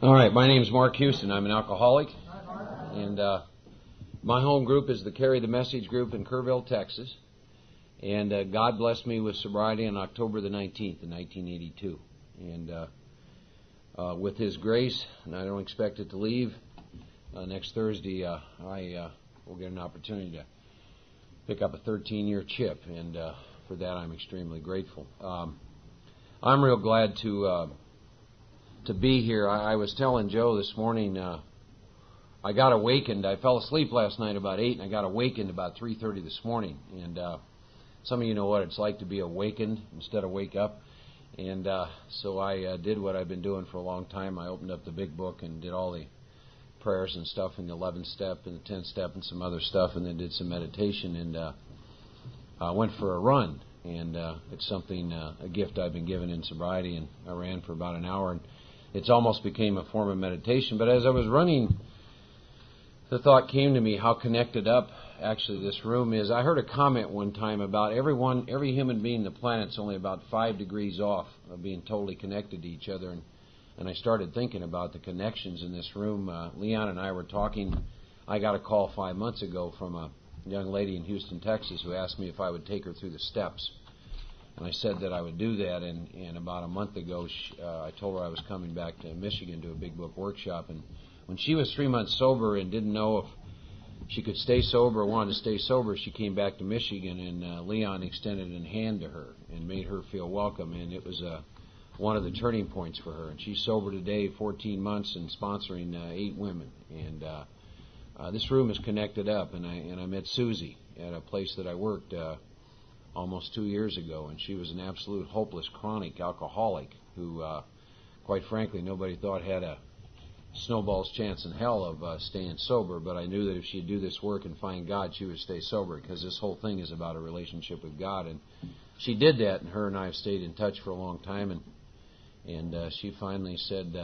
All right, my name is Mark Houston. I'm an alcoholic, and my home group is the Carry the Message group in Kerrville, Texas. And God blessed me with sobriety on October the 19th in 1982. And with His grace, and I don't expect it to leave, next Thursday I will get an opportunity to pick up a 13-year chip, and for that I'm extremely grateful. I'm real glad to be here. I was telling Joe this morning, I got awakened. I fell asleep last night about 8, and I got awakened about 3:30 this morning. And some of you know what it's like to be awakened instead of wake up. And so I did what I've been doing for a long time. I opened up the big book and did all the prayers and stuff in the 11th step and the 10th step and some other stuff, and then did some meditation, and I went for a run. And it's something, a gift I've been given in sobriety, and I ran for about an hour, and it's almost became a form of meditation. But as I was running, the thought came to me how connected up actually this room is. I heard a comment one time about every human being on the planet's only about 5 degrees off of being totally connected to each other. And I started thinking about the connections in this room. Leon and I were talking. I got a call 5 months ago from a young lady in Houston, Texas, who asked me if I would take her through the steps. And I said that I would do that, and about a month ago, I told her I was coming back to Michigan to a big book workshop. And when she was 3 months sober and didn't know if she could stay sober or wanted to stay sober, she came back to Michigan, and Leon extended a hand to her and made her feel welcome, and it was one of the turning points for her. And she's sober today, 14 months, and sponsoring 8 women. And this room is connected up, and I met Susie at a place that I worked almost 2 years ago, and she was an absolute hopeless chronic alcoholic who, quite frankly, nobody thought had a snowball's chance in hell of staying sober. But I knew that if she'd do this work and find God, she would stay sober, because this whole thing is about a relationship with God. And she did that, and her and I have stayed in touch for a long time. And she finally said,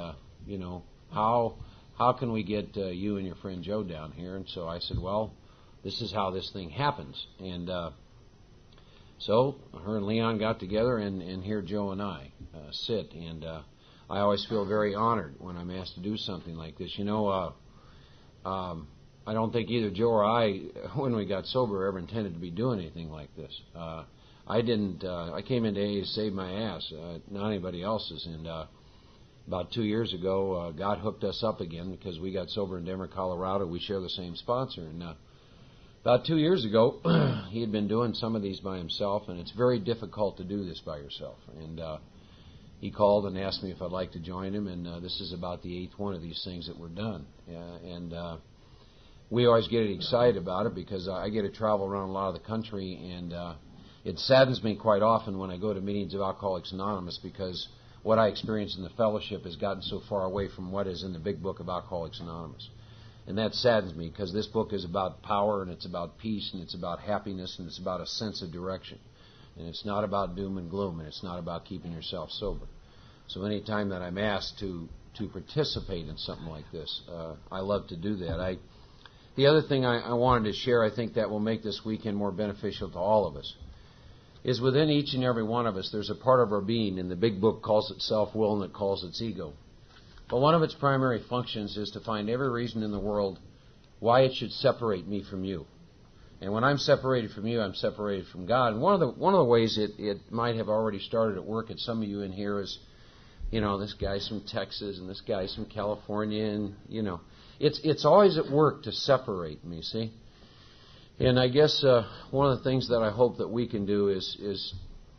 how can we get you and your friend Joe down here? And so I said, well, this is how this thing happens. And so her and Leon got together, and here Joe and I sit. And I always feel very honored when I'm asked to do something like this. I don't think either Joe or I, when we got sober, ever intended to be doing anything like this. I didn't. I came into AA to save my ass, not anybody else's. And about 2 years ago, God hooked us up again because we got sober in Denver, Colorado. We share the same sponsor. And about 2 years ago, he had been doing some of these by himself, and it's very difficult to do this by yourself. And he called and asked me if I'd like to join him, and this is about the 8th one of these things that were done. And we always get excited about it because I get to travel around a lot of the country, and it saddens me quite often when I go to meetings of Alcoholics Anonymous, because what I experience in the fellowship has gotten so far away from what is in the big book of Alcoholics Anonymous. And that saddens me, because this book is about power, and it's about peace, and it's about happiness, and it's about a sense of direction. And it's not about doom and gloom, and it's not about keeping yourself sober. So any time that I'm asked to participate in something like this, I love to do that. The other thing I wanted to share, I think that will make this weekend more beneficial to all of us, is within each and every one of us, there's a part of our being, and the big book calls it self-will, and it calls it ego. But one of its primary functions is to find every reason in the world why it should separate me from you. And when I'm separated from you, I'm separated from God. And one of the ways it might have already started at work at some of you in here is, this guy's from Texas and this guy's from California, and it's always at work to separate me. See, and I guess one of the things that I hope that we can do is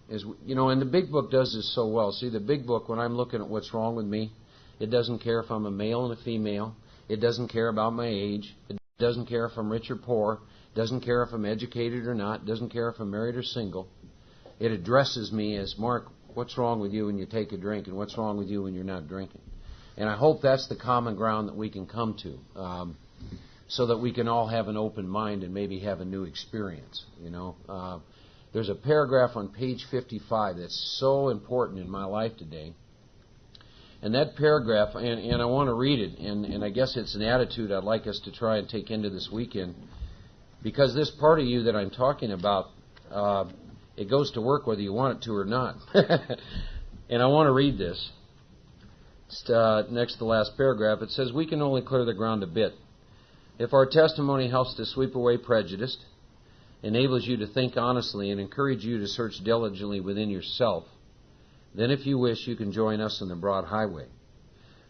and the big book does this so well. See, the big book, when I'm looking at what's wrong with me, it doesn't care if I'm a male and a female. It doesn't care about my age. It doesn't care if I'm rich or poor. Doesn't care if I'm educated or not. Doesn't care if I'm married or single. It addresses me as, Mark, what's wrong with you when you take a drink, and what's wrong with you when you're not drinking? And I hope that's the common ground that we can come to, so that we can all have an open mind and maybe have a new experience. There's a paragraph on page 55 that's so important in my life today. And that paragraph, and I want to read it, and I guess it's an attitude I'd like us to try and take into this weekend. Because this part of you that I'm talking about, it goes to work whether you want it to or not. And I want to read this. next to the last paragraph, it says, we can only clear the ground a bit. If our testimony helps to sweep away prejudice, enables you to think honestly, and encourage you to search diligently within yourself, then if you wish, you can join us on the broad highway.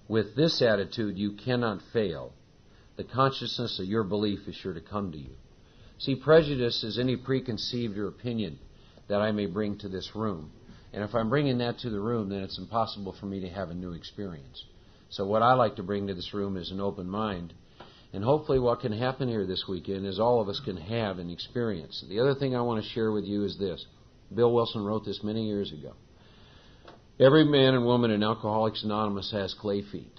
With this attitude, you cannot fail. The consciousness of your belief is sure to come to you. See, prejudice is any preconceived or opinion that I may bring to this room. And if I'm bringing that to the room, then it's impossible for me to have a new experience. So what I like to bring to this room is an open mind. And hopefully what can happen here this weekend is all of us can have an experience. The other thing I want to share with you is this. Bill Wilson wrote this many years ago. Every man and woman in Alcoholics Anonymous has clay feet.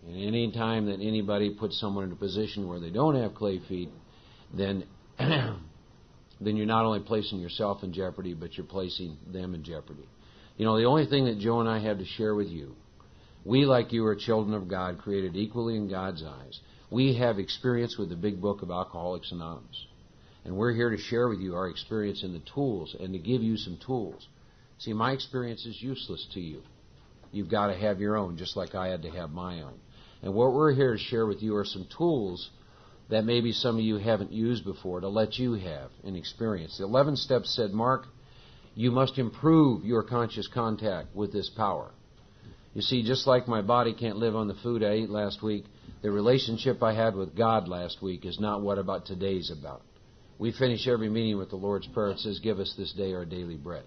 And any time that anybody puts someone in a position where they don't have clay feet, then you're not only placing yourself in jeopardy, but you're placing them in jeopardy. You know, the only thing that Joe and I have to share with you, we, like you, are children of God, created equally in God's eyes. We have experience with the big book of Alcoholics Anonymous. And we're here to share with you our experience in the tools and to give you some tools. See, my experience is useless to you. You've got to have your own, just like I had to have my own. And what we're here to share with you are some tools that maybe some of you haven't used before to let you have an experience. The 11 steps said, Mark, you must improve your conscious contact with this power. You see, just like my body can't live on the food I ate last week, the relationship I had with God last week is not what about today's about. We finish every meeting with the Lord's Prayer. It says, give us this day our daily bread.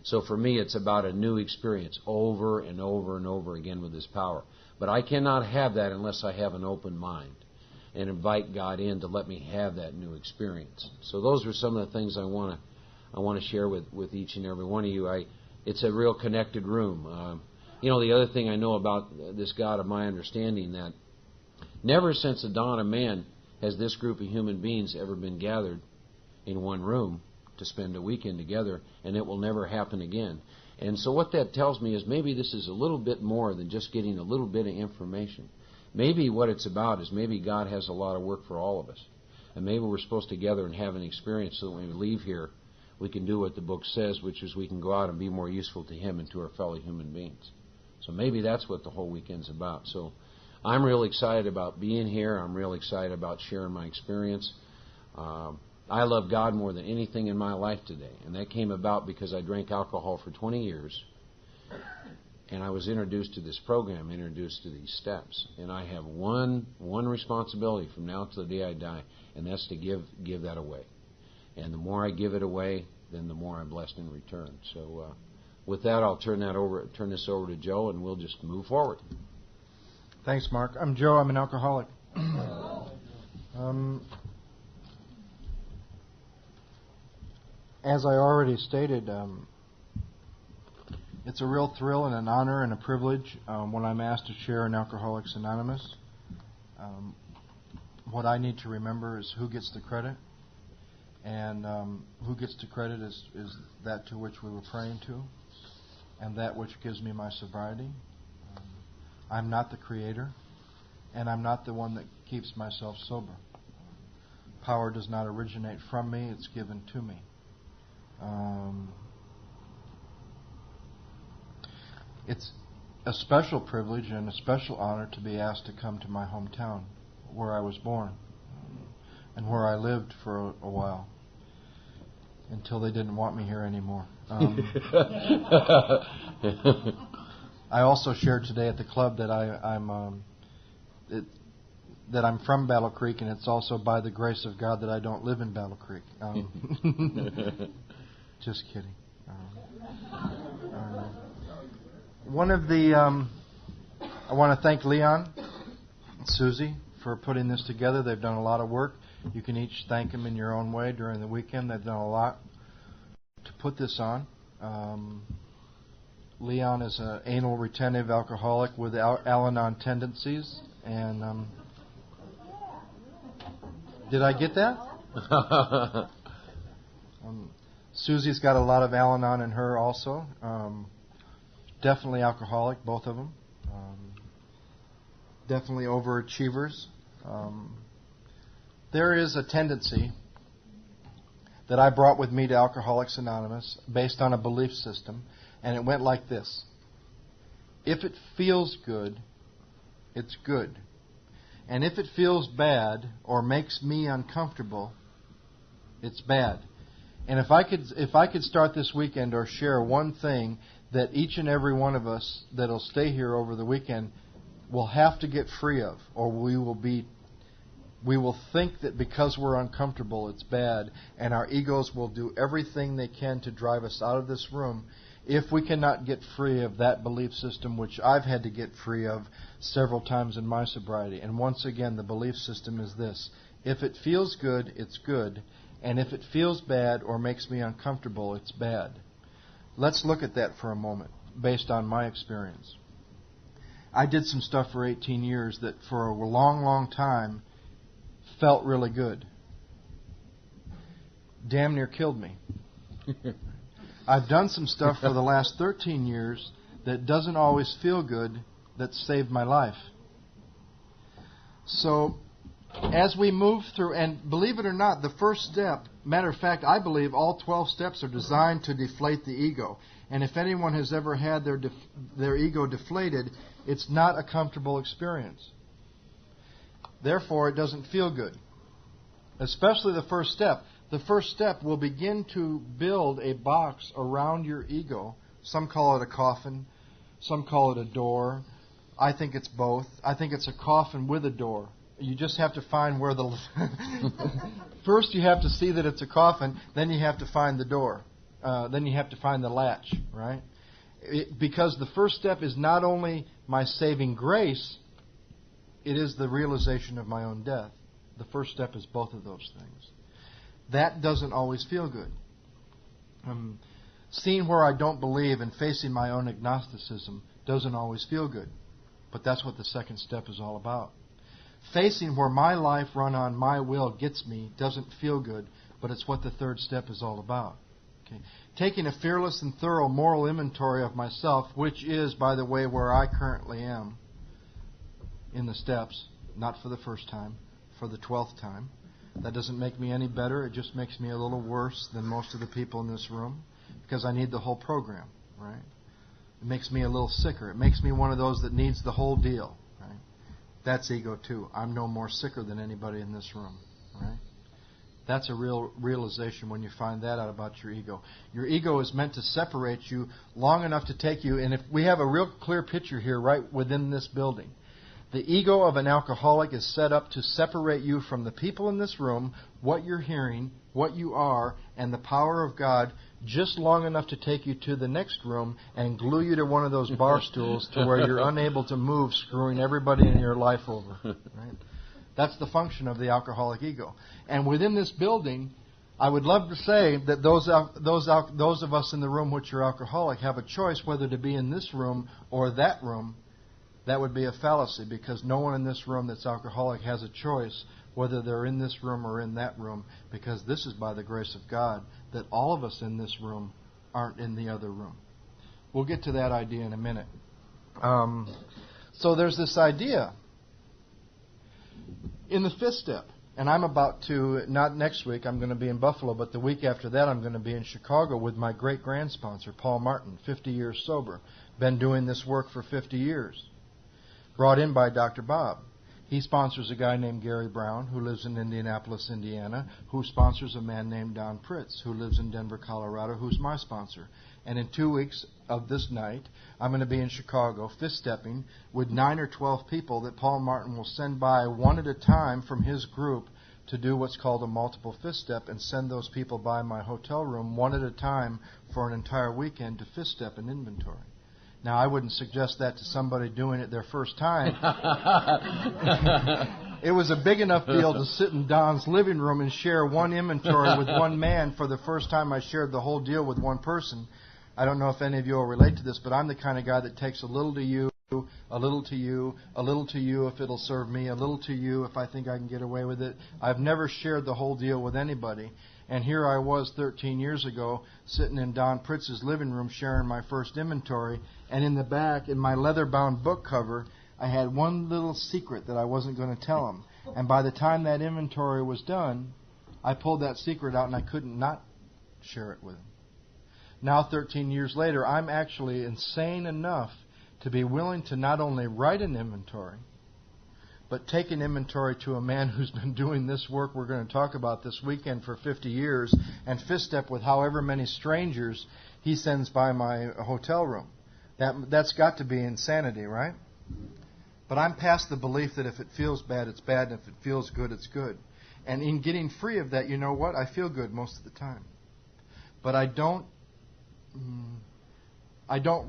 So for me, it's about a new experience over and over and over again with this power. But I cannot have that unless I have an open mind and invite God in to let me have that new experience. So those are some of the things I want to share with each and every one of you. It's a real connected room. The other thing I know about this God of my understanding, that never since the dawn of man has this group of human beings ever been gathered in one room to spend a weekend together, and it will never happen again. And so what that tells me is maybe this is a little bit more than just getting a little bit of information. Maybe what it's about is maybe God has a lot of work for all of us. And maybe we're supposed to gather and have an experience so that when we leave here, we can do what the book says, which is we can go out and be more useful to Him and to our fellow human beings. So maybe that's what the whole weekend's about. So I'm real excited about being here. I'm real excited about sharing my experience. I love God more than anything in my life today. And that came about because I drank alcohol for 20 years. And I was introduced to this program, introduced to these steps. And I have one responsibility from now to the day I die, and that's to give that away. And the more I give it away, then the more I'm blessed in return. So with that, I'll turn this over to Joe, and we'll just move forward. Thanks, Mark. I'm Joe. I'm an alcoholic. As I already stated, it's a real thrill and an honor and a privilege when I'm asked to share in Alcoholics Anonymous. What I need to remember is who gets the credit, and who gets the credit is that to which we were praying to, and that which gives me my sobriety. I'm not the creator, and I'm not the one that keeps myself sober. Power does not originate from me, it's given to me. It's a special privilege and a special honor to be asked to come to my hometown, where I was born, and where I lived for a while, until they didn't want me here anymore. I also shared today at the club that I'm from Battle Creek, and it's also by the grace of God that I don't live in Battle Creek. Just kidding. I want to thank Leon and Susie for putting this together. They've done a lot of work. You can each thank them in your own way during the weekend. They've done a lot to put this on. Leon is an anal retentive alcoholic with Al-Anon tendencies. And did I get that? Susie's got a lot of Al-Anon in her also. Definitely alcoholic, both of them. Definitely overachievers. There is a tendency that I brought with me to Alcoholics Anonymous based on a belief system, and it went like this. If it feels good, it's good. And if it feels bad or makes me uncomfortable, it's bad. And if I could start this weekend or share one thing that each and every one of us that'll stay here over the weekend will have to get free of, or we will think that because we're uncomfortable it's bad, and our egos will do everything they can to drive us out of this room. If we cannot get free of that belief system, which I've had to get free of several times in my sobriety, and once again the belief system is this: if it feels good, it's good, and if it feels bad or makes me uncomfortable, it's bad. Let's look at that for a moment, based on my experience. I did some stuff for 18 years that for a long, long time felt really good. Damn near killed me. I've done some stuff for the last 13 years that doesn't always feel good, that saved my life. So, as we move through, and believe it or not, the first step, matter of fact, I believe all 12 steps are designed to deflate the ego. And if anyone has ever had their ego deflated, it's not a comfortable experience. Therefore, it doesn't feel good. Especially the first step. The first step will begin to build a box around your ego. Some call it a coffin. Some call it a door. I think it's both. I think it's a coffin with a door. You just have to find where the... First you have to see that it's a coffin, then you have to find the door. Then you have to find the latch, right? Because the first step is not only my saving grace, it is the realization of my own death. The first step is both of those things. That doesn't always feel good. Seeing where I don't believe and facing my own agnosticism doesn't always feel good. But that's what the second step is all about. Facing where my life run on my will gets me doesn't feel good, but it's what the third step is all about. Okay. Taking a fearless and thorough moral inventory of myself, which is, by the way, where I currently am in the steps, not for the first time, for the 12th time. That doesn't make me any better. It just makes me a little worse than most of the people in this room, because I need the whole program, right? It makes me a little sicker. It makes me one of those that needs the whole deal, right? That's ego too. I'm no more sicker than anybody in this room, right? That's a real realization when you find that out about your ego. Your ego is meant to separate you long enough to take you, and if we have a real clear picture here right within this building. The ego of an alcoholic is set up to separate you from the people in this room, what you're hearing, what you are, and the power of God, just long enough to take you to the next room and glue you to one of those bar stools to where you're unable to move, screwing everybody in your life over. Right? That's the function of the alcoholic ego. And within this building, I would love to say that those of us in the room which are alcoholic have a choice whether to be in this room or that room. That would be a fallacy, because no one in this room that's alcoholic has a choice whether they're in this room or in that room, because this is by the grace of God that all of us in this room aren't in the other room. We'll get to that idea in a minute. So there's this idea in the fifth step, and I'm about to, not next week, I'm going to be in Buffalo, but the week after that I'm going to be in Chicago with my great-grand sponsor, Paul Martin, 50 years sober. Been doing this work for 50 years. Brought in by Dr. Bob. He sponsors a guy named Gary Brown, who lives in Indianapolis, Indiana, who sponsors a man named Don Pritz, who lives in Denver, Colorado, who's my sponsor. And in 2 weeks of this night, I'm going to be in Chicago, fifth-stepping, with 9 or 12 people that Paul Martin will send by one at a time from his group to do what's called a multiple fifth step, and send those people by my hotel room one at a time for an entire weekend to fifth step an inventory. Now, I wouldn't suggest that to somebody doing it their first time. It was a big enough deal to sit in Don's living room and share one inventory with one man. For the first time I shared the whole deal with one person. I don't know if any of you will relate to this, but I'm the kind of guy that takes a little to you, a little to you, a little to you if it'll serve me, a little to you if I think I can get away with it. I've never shared the whole deal with anybody. And here I was 13 years ago, sitting in Don Pritz's living room sharing my first inventory. And in the back, in my leather-bound book cover, I had one little secret that I wasn't going to tell him. And by the time that inventory was done, I pulled that secret out and I couldn't not share it with him. Now, 13 years later, I'm actually insane enough to be willing to not only write an inventory, but take an inventory to a man who's been doing this work we're going to talk about this weekend for 50 years and fist step with however many strangers he sends by my hotel room. That's got to be insanity, right? But I'm past the belief that if it feels bad, it's bad, and if it feels good, it's good. And in getting free of that, you know what? I feel good most of the time. But I don't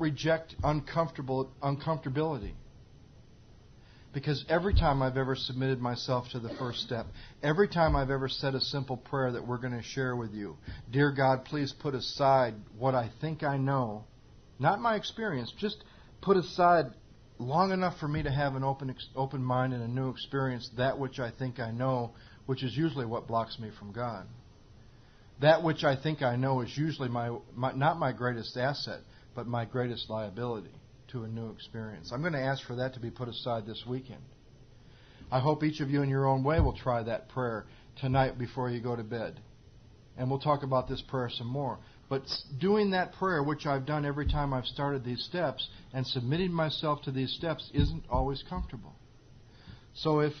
reject uncomfortability. Because every time I've ever submitted myself to the first step, every time I've ever said a simple prayer that we're going to share with you, dear God, please put aside what I think I know, not my experience, just put aside long enough for me to have an open mind and a new experience, that which I think I know, which is usually what blocks me from God. That which I think I know is usually not my greatest asset, but my greatest liability to a new experience. I'm going to ask for that to be put aside this weekend. I hope each of you in your own way will try that prayer tonight before you go to bed. And we'll talk about this prayer some more. But doing that prayer, which I've done every time I've started these steps, and submitting myself to these steps isn't always comfortable. So if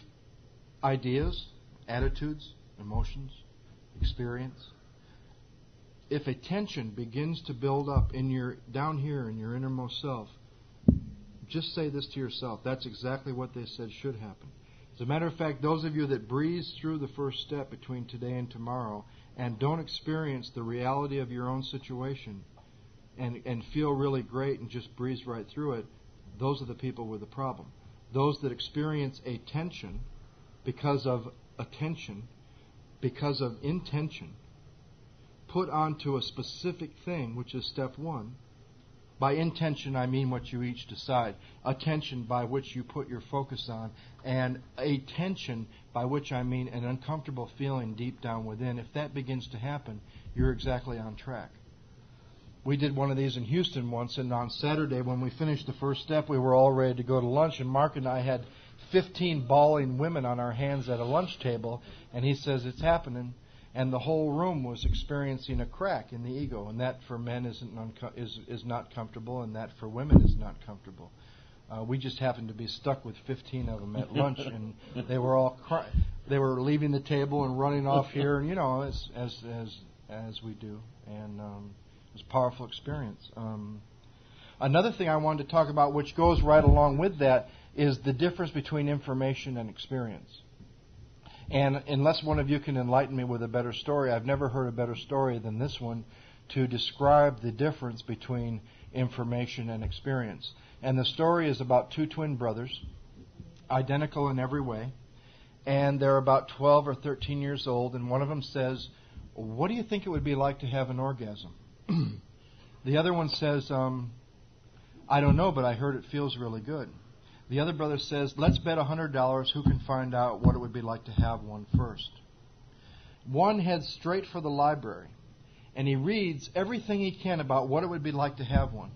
ideas, attitudes, emotions, experience, if a tension begins to build up down here in your innermost self, just say this to yourself. That's exactly what they said should happen. As a matter of fact, those of you that breeze through the first step between today and tomorrow and don't experience the reality of your own situation and feel really great and just breeze right through it, those are the people with the problem. Those that experience a tension because of attention, because of intention, put onto a specific thing, which is step one. By intention, I mean what you each decide. Attention, by which you put your focus on. And a tension, by which I mean an uncomfortable feeling deep down within. If that begins to happen, you're exactly on track. We did one of these in Houston once, and on Saturday, when we finished the first step, we were all ready to go to lunch, and Mark and I had 15 bawling women on our hands at a lunch table, and he says, it's happening. And the whole room was experiencing a crack in the ego, and that for men is not comfortable, and that for women is not comfortable. We just happened to be stuck with 15 of them at lunch, and they were all they were leaving the table and running off here, and as we do, and it was a powerful experience. Another thing I wanted to talk about, which goes right along with that, is the difference between information and experience. And unless one of you can enlighten me with a better story, I've never heard a better story than this one to describe the difference between information and experience. And the story is about two twin brothers, identical in every way, and they're about 12 or 13 years old, and one of them says, what do you think it would be like to have an orgasm? The other one says, I don't know, but I heard it feels really good. The other brother says, let's bet $100 who can find out what it would be like to have one first. One heads straight for the library, and he reads everything he can about what it would be like to have one.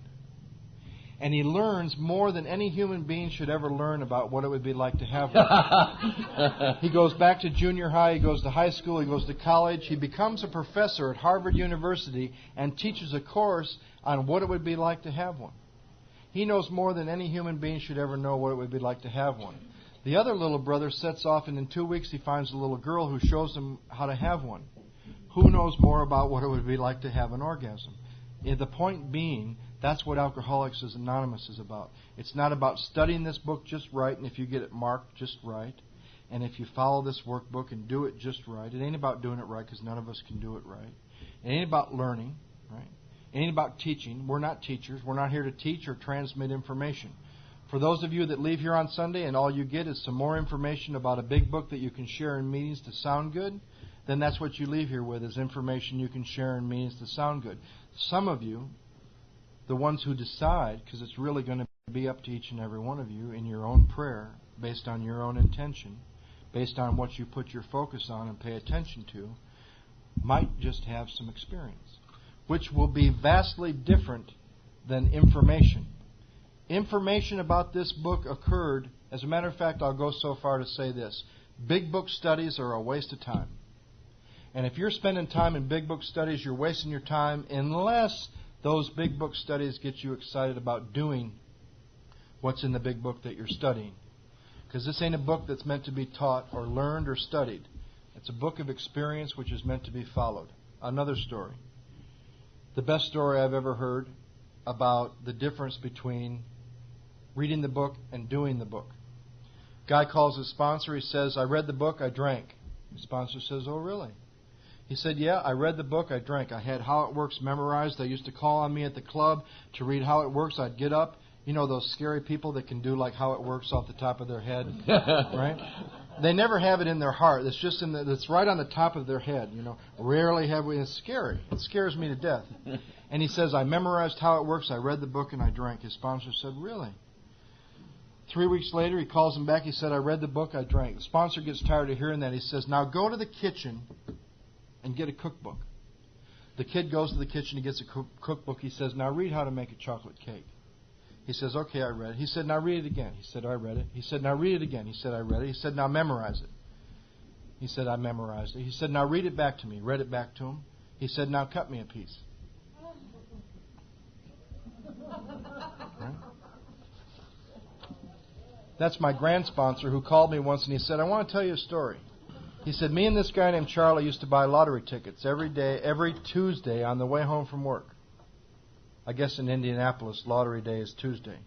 And he learns more than any human being should ever learn about what it would be like to have one. He goes back to junior high, he goes to high school, he goes to college. He becomes a professor at Harvard University and teaches a course on what it would be like to have one. He knows more than any human being should ever know what it would be like to have one. The other little brother sets off, and in 2 weeks he finds a little girl who shows him how to have one. Who knows more about what it would be like to have an orgasm? The point being, that's what Alcoholics Anonymous is about. It's not about studying this book just right, and if you get it marked just right, and if you follow this workbook and do it just right. It ain't about doing it right, because none of us can do it right. It ain't about learning, right? It ain't about teaching. We're not teachers. We're not here to teach or transmit information. For those of you that leave here on Sunday and all you get is some more information about a big book that you can share in meetings to sound good, then that's what you leave here with, is information you can share in meetings to sound good. Some of you, the ones who decide, because it's really going to be up to each and every one of you in your own prayer, based on your own intention, based on what you put your focus on and pay attention to, might just have some experience, which will be vastly different than information. Information about this book occurred, as a matter of fact, I'll go so far to say this. Big book studies are a waste of time. And if you're spending time in big book studies, you're wasting your time unless those big book studies get you excited about doing what's in the big book that you're studying. Because this ain't a book that's meant to be taught or learned or studied. It's a book of experience which is meant to be followed. Another story. The best story I've ever heard about the difference between reading the book and doing the book. Guy calls his sponsor. He says, I read the book, I drank. The sponsor says, oh, really? He said, yeah, I read the book, I drank. I had How It Works memorized. They used to call on me at the club to read How It Works. I'd get up. You know those scary people that can do like How It Works off the top of their head, right? They never have it in their heart. It's just it's right on the top of their head. You know, rarely have we. It's scary. It scares me to death. And he says, I memorized How It Works. I read the book and I drank. His sponsor said, really? 3 weeks later, he calls him back. He said, I read the book, I drank. The sponsor gets tired of hearing that. He says, now go to the kitchen and get a cookbook. The kid goes to the kitchen, he gets a cookbook. He says, now read how to make a chocolate cake. He says, okay, I read it. He said, now read it again. He said, I read it. He said, now read it again. He said, I read it. He said, now memorize it. He said, I memorized it. He said, now read it back to me. Read it back to him. He said, now cut me a piece. Right? That's my grand sponsor who called me once and he said, I want to tell you a story. He said, me and this guy named Charlie used to buy lottery tickets every day, every Tuesday on the way home from work. I guess in Indianapolis, lottery day is Tuesday.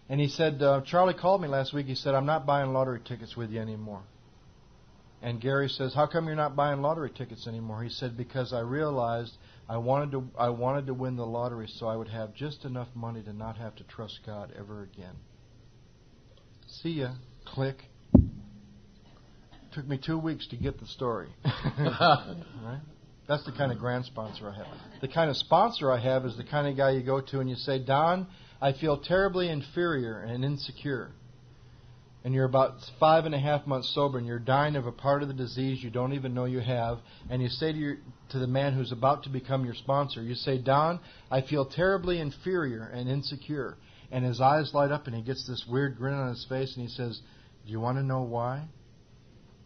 And he said, Charlie called me last week. He said, I'm not buying lottery tickets with you anymore. And Gary says, how come you're not buying lottery tickets anymore? He said, because I realized I wanted to win the lottery so I would have just enough money to not have to trust God ever again. See ya. Click. Took me 2 weeks to get the story. Right? That's the kind of grand sponsor I have. The kind of sponsor I have is the kind of guy you go to and you say, Don, I feel terribly inferior and insecure. And you're about 5.5 months sober and you're dying of a part of the disease you don't even know you have. And you say to the man who's about to become your sponsor, you say, Don, I feel terribly inferior and insecure. And his eyes light up and he gets this weird grin on his face and he says, do you want to know why?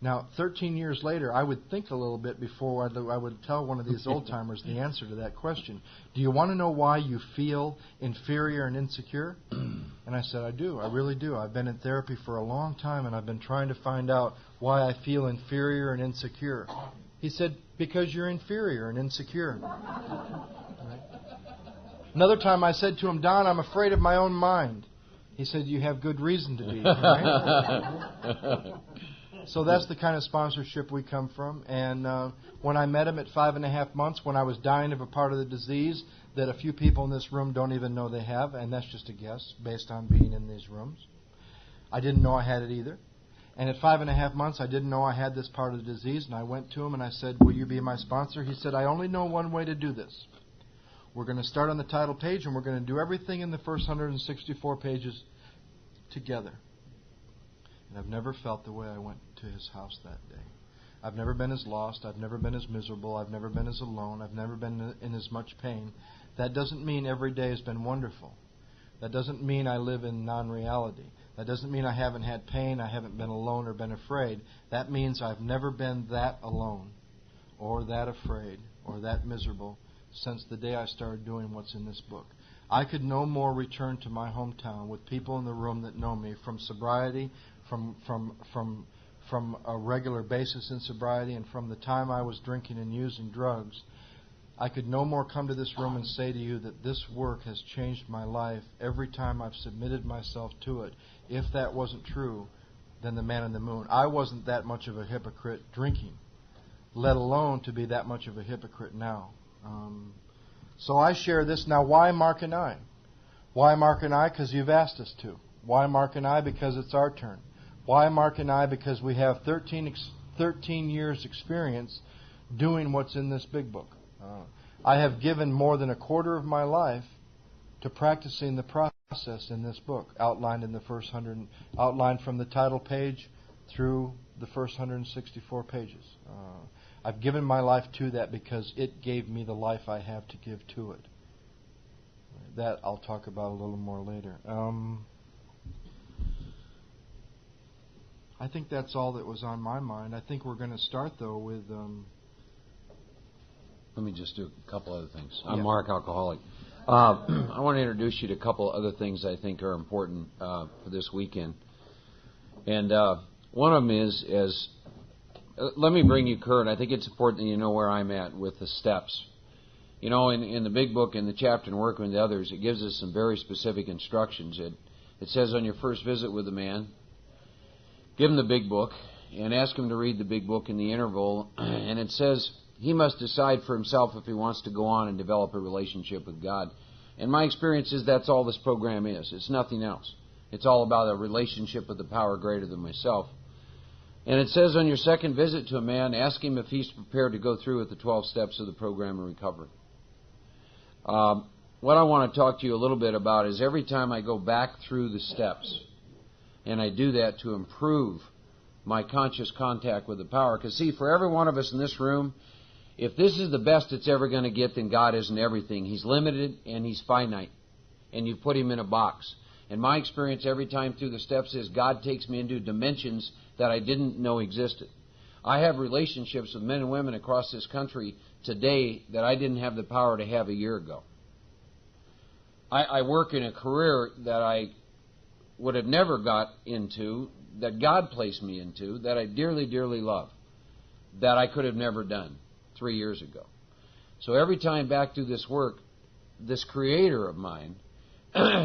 Now, 13 years later, I would think a little bit before I would tell one of these old-timers the answer to that question. Do you want to know why you feel inferior and insecure? And I said, I do. I really do. I've been in therapy for a long time, and I've been trying to find out why I feel inferior and insecure. He said, because you're inferior and insecure. Right? Another time I said to him, Don, I'm afraid of my own mind. He said, you have good reason to be. Right? So that's the kind of sponsorship we come from. And when I met him at 5.5 months, when I was dying of a part of the disease that a few people in this room don't even know they have, and that's just a guess based on being in these rooms, I didn't know I had it either. And at 5.5 months, I didn't know I had this part of the disease, and I went to him and I said, will you be my sponsor? He said, I only know one way to do this. We're going to start on the title page, and we're going to do everything in the first 164 pages together. And I've never felt the way I went to his house that day. I've never been as lost. I've never been as miserable. I've never been as alone. I've never been in as much pain. That doesn't mean every day has been wonderful. That doesn't mean I live in non-reality. That doesn't mean I haven't had pain, I haven't been alone or been afraid. That means I've never been that alone or that afraid or that miserable since the day I started doing what's in this book. I could no more return to my hometown with people in the room that know me from sobriety, from a regular basis in sobriety, and from the time I was drinking and using drugs. I could no more come to this room and say to you that this work has changed my life every time I've submitted myself to it. If that wasn't true, then the man in the moon. I wasn't that much of a hypocrite drinking, let alone to be that much of a hypocrite now. So I share this now. Why Mark and I? Why Mark and I? Because you've asked us to. Why Mark and I? Because it's our turn. Why Mark and I? Because we have 13 years experience doing what's in this big book. I have given more than a quarter of my life to practicing the process in this book, outlined in the first outlined from the title page through the first 164 pages. I've given my life to that because it gave me the life I have to give to it. That I'll talk about a little more later. I think that's all that was on my mind. I think we're going to start, though, with... Let me just do a couple other things. I'm Mark, alcoholic. I want to introduce you to a couple other things I think are important for this weekend. And one of them is let me bring you current. I think it's important that you know where I'm at with the steps. You know, in the big book, in the chapter and Working with Others, it gives us some very specific instructions. It says on your first visit with a man, give him the big book and ask him to read the big book in the interval. And it says he must decide for himself if he wants to go on and develop a relationship with God. And my experience is that's all this program is. It's nothing else. It's all about a relationship with the power greater than myself. And it says on your second visit to a man, ask him if he's prepared to go through with the 12 steps of the program of recovery. What I want to talk to you a little bit about is every time I go back through the steps, and I do that to improve my conscious contact with the power. Because see, for every one of us in this room, if this is the best it's ever going to get, then God isn't everything. He's limited and He's finite. And you put Him in a box. And my experience every time through the steps is God takes me into dimensions that I didn't know existed. I have relationships with men and women across this country today that I didn't have the power to have a year ago. I work in a career that I would have never got into, that God placed me into, that I dearly, dearly love, that I could have never done 3 years ago. So every time back through this work, this Creator of mine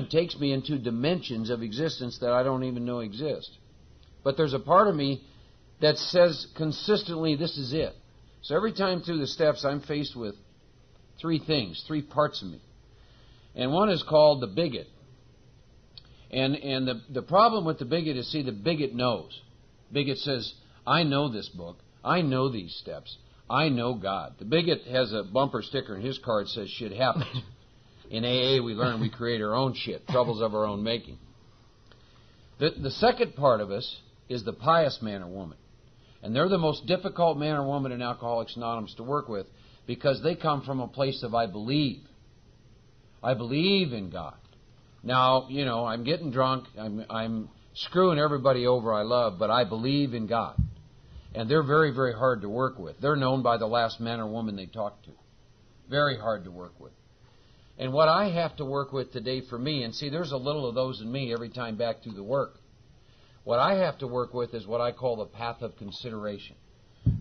takes me into dimensions of existence that I don't even know exist. But there's a part of me that says consistently, this is it. So every time through the steps, I'm faced with three things, three parts of me. And one is called the bigot. And the problem with the bigot is, see, the bigot knows. Bigot says, I know this book. I know these steps. I know God. The bigot has a bumper sticker in his car that says, shit happens. In AA, we learn we create our own shit, troubles of our own making. The second part of us is the pious man or woman. And they're the most difficult man or woman in Alcoholics Anonymous to work with because they come from a place of I believe. I believe in God. Now, you know, I'm getting drunk. I'm screwing everybody over I love, but I believe in God. And they're very, very hard to work with. They're known by the last man or woman they talk to. Very hard to work with. And what I have to work with today for me, and see, there's a little of those in me every time back through the work. What I have to work with is what I call the path of consideration.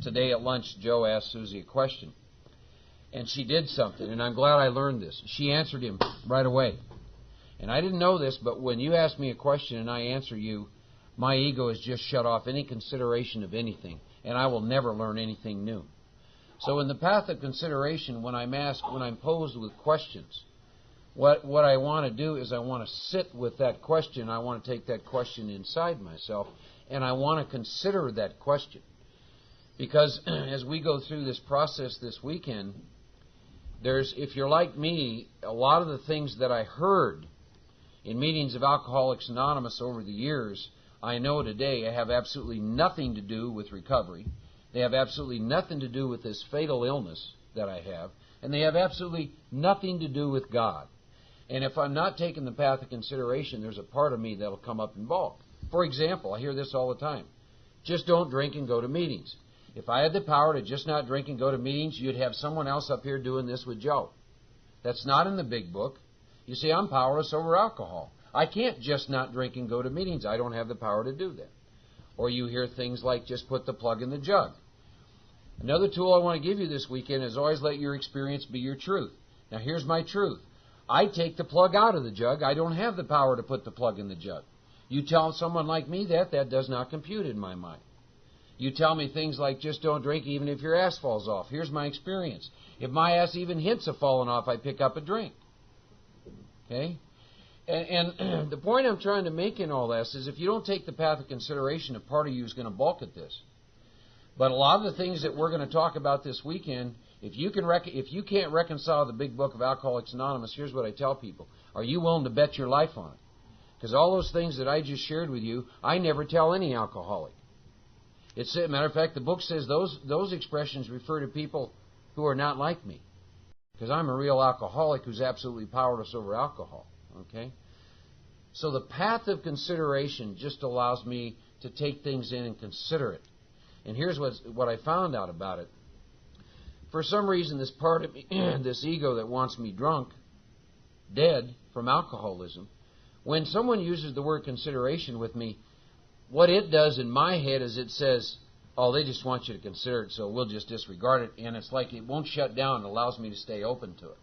Today at lunch, Joe asked Susie a question. And she did something, and I'm glad I learned this. She answered him right away. And I didn't know this, but when you ask me a question and I answer you, my ego has just shut off any consideration of anything, and I will never learn anything new. So in the path of consideration, when I'm posed with questions, what I want to do is I want to sit with that question. I want to take that question inside myself, and I want to consider that question. Because as we go through this process this weekend, if you're like me, a lot of the things that I heard in meetings of Alcoholics Anonymous over the years, I know today have absolutely nothing to do with recovery. They have absolutely nothing to do with this fatal illness that I have, and they have absolutely nothing to do with God. And if I'm not taking the path of consideration, there's a part of me that will come up involved. For example, I hear this all the time. Just don't drink and go to meetings. If I had the power to just not drink and go to meetings, you'd have someone else up here doing this with Joe. That's not in the big book. You see, I'm powerless over alcohol. I can't just not drink and go to meetings. I don't have the power to do that. Or you hear things like just put the plug in the jug. Another tool I want to give you this weekend is always let your experience be your truth. Now here's my truth. I take the plug out of the jug. I don't have the power to put the plug in the jug. You tell someone like me that does not compute in my mind. You tell me things like just don't drink even if your ass falls off. Here's my experience. If my ass even hints of falling off, I pick up a drink. Okay? And the point I'm trying to make in all this is if you don't take the path of consideration, a part of you is going to balk at this. But a lot of the things that we're going to talk about this weekend, if you can't reconcile the big book of Alcoholics Anonymous, here's what I tell people. Are you willing to bet your life on it? Because all those things that I just shared with you, I never tell any alcoholic. Matter of fact, the book says those expressions refer to people who are not like me. Because I'm a real alcoholic who's absolutely powerless over alcohol. Okay? So the path of consideration just allows me to take things in and consider it. And here's what I found out about it. For some reason, this part of me, this ego that wants me drunk, dead from alcoholism. When someone uses the word consideration with me, what it does in my head is it says, oh, they just want you to consider it, so we'll just disregard it. And it's like it won't shut down. It allows me to stay open to it.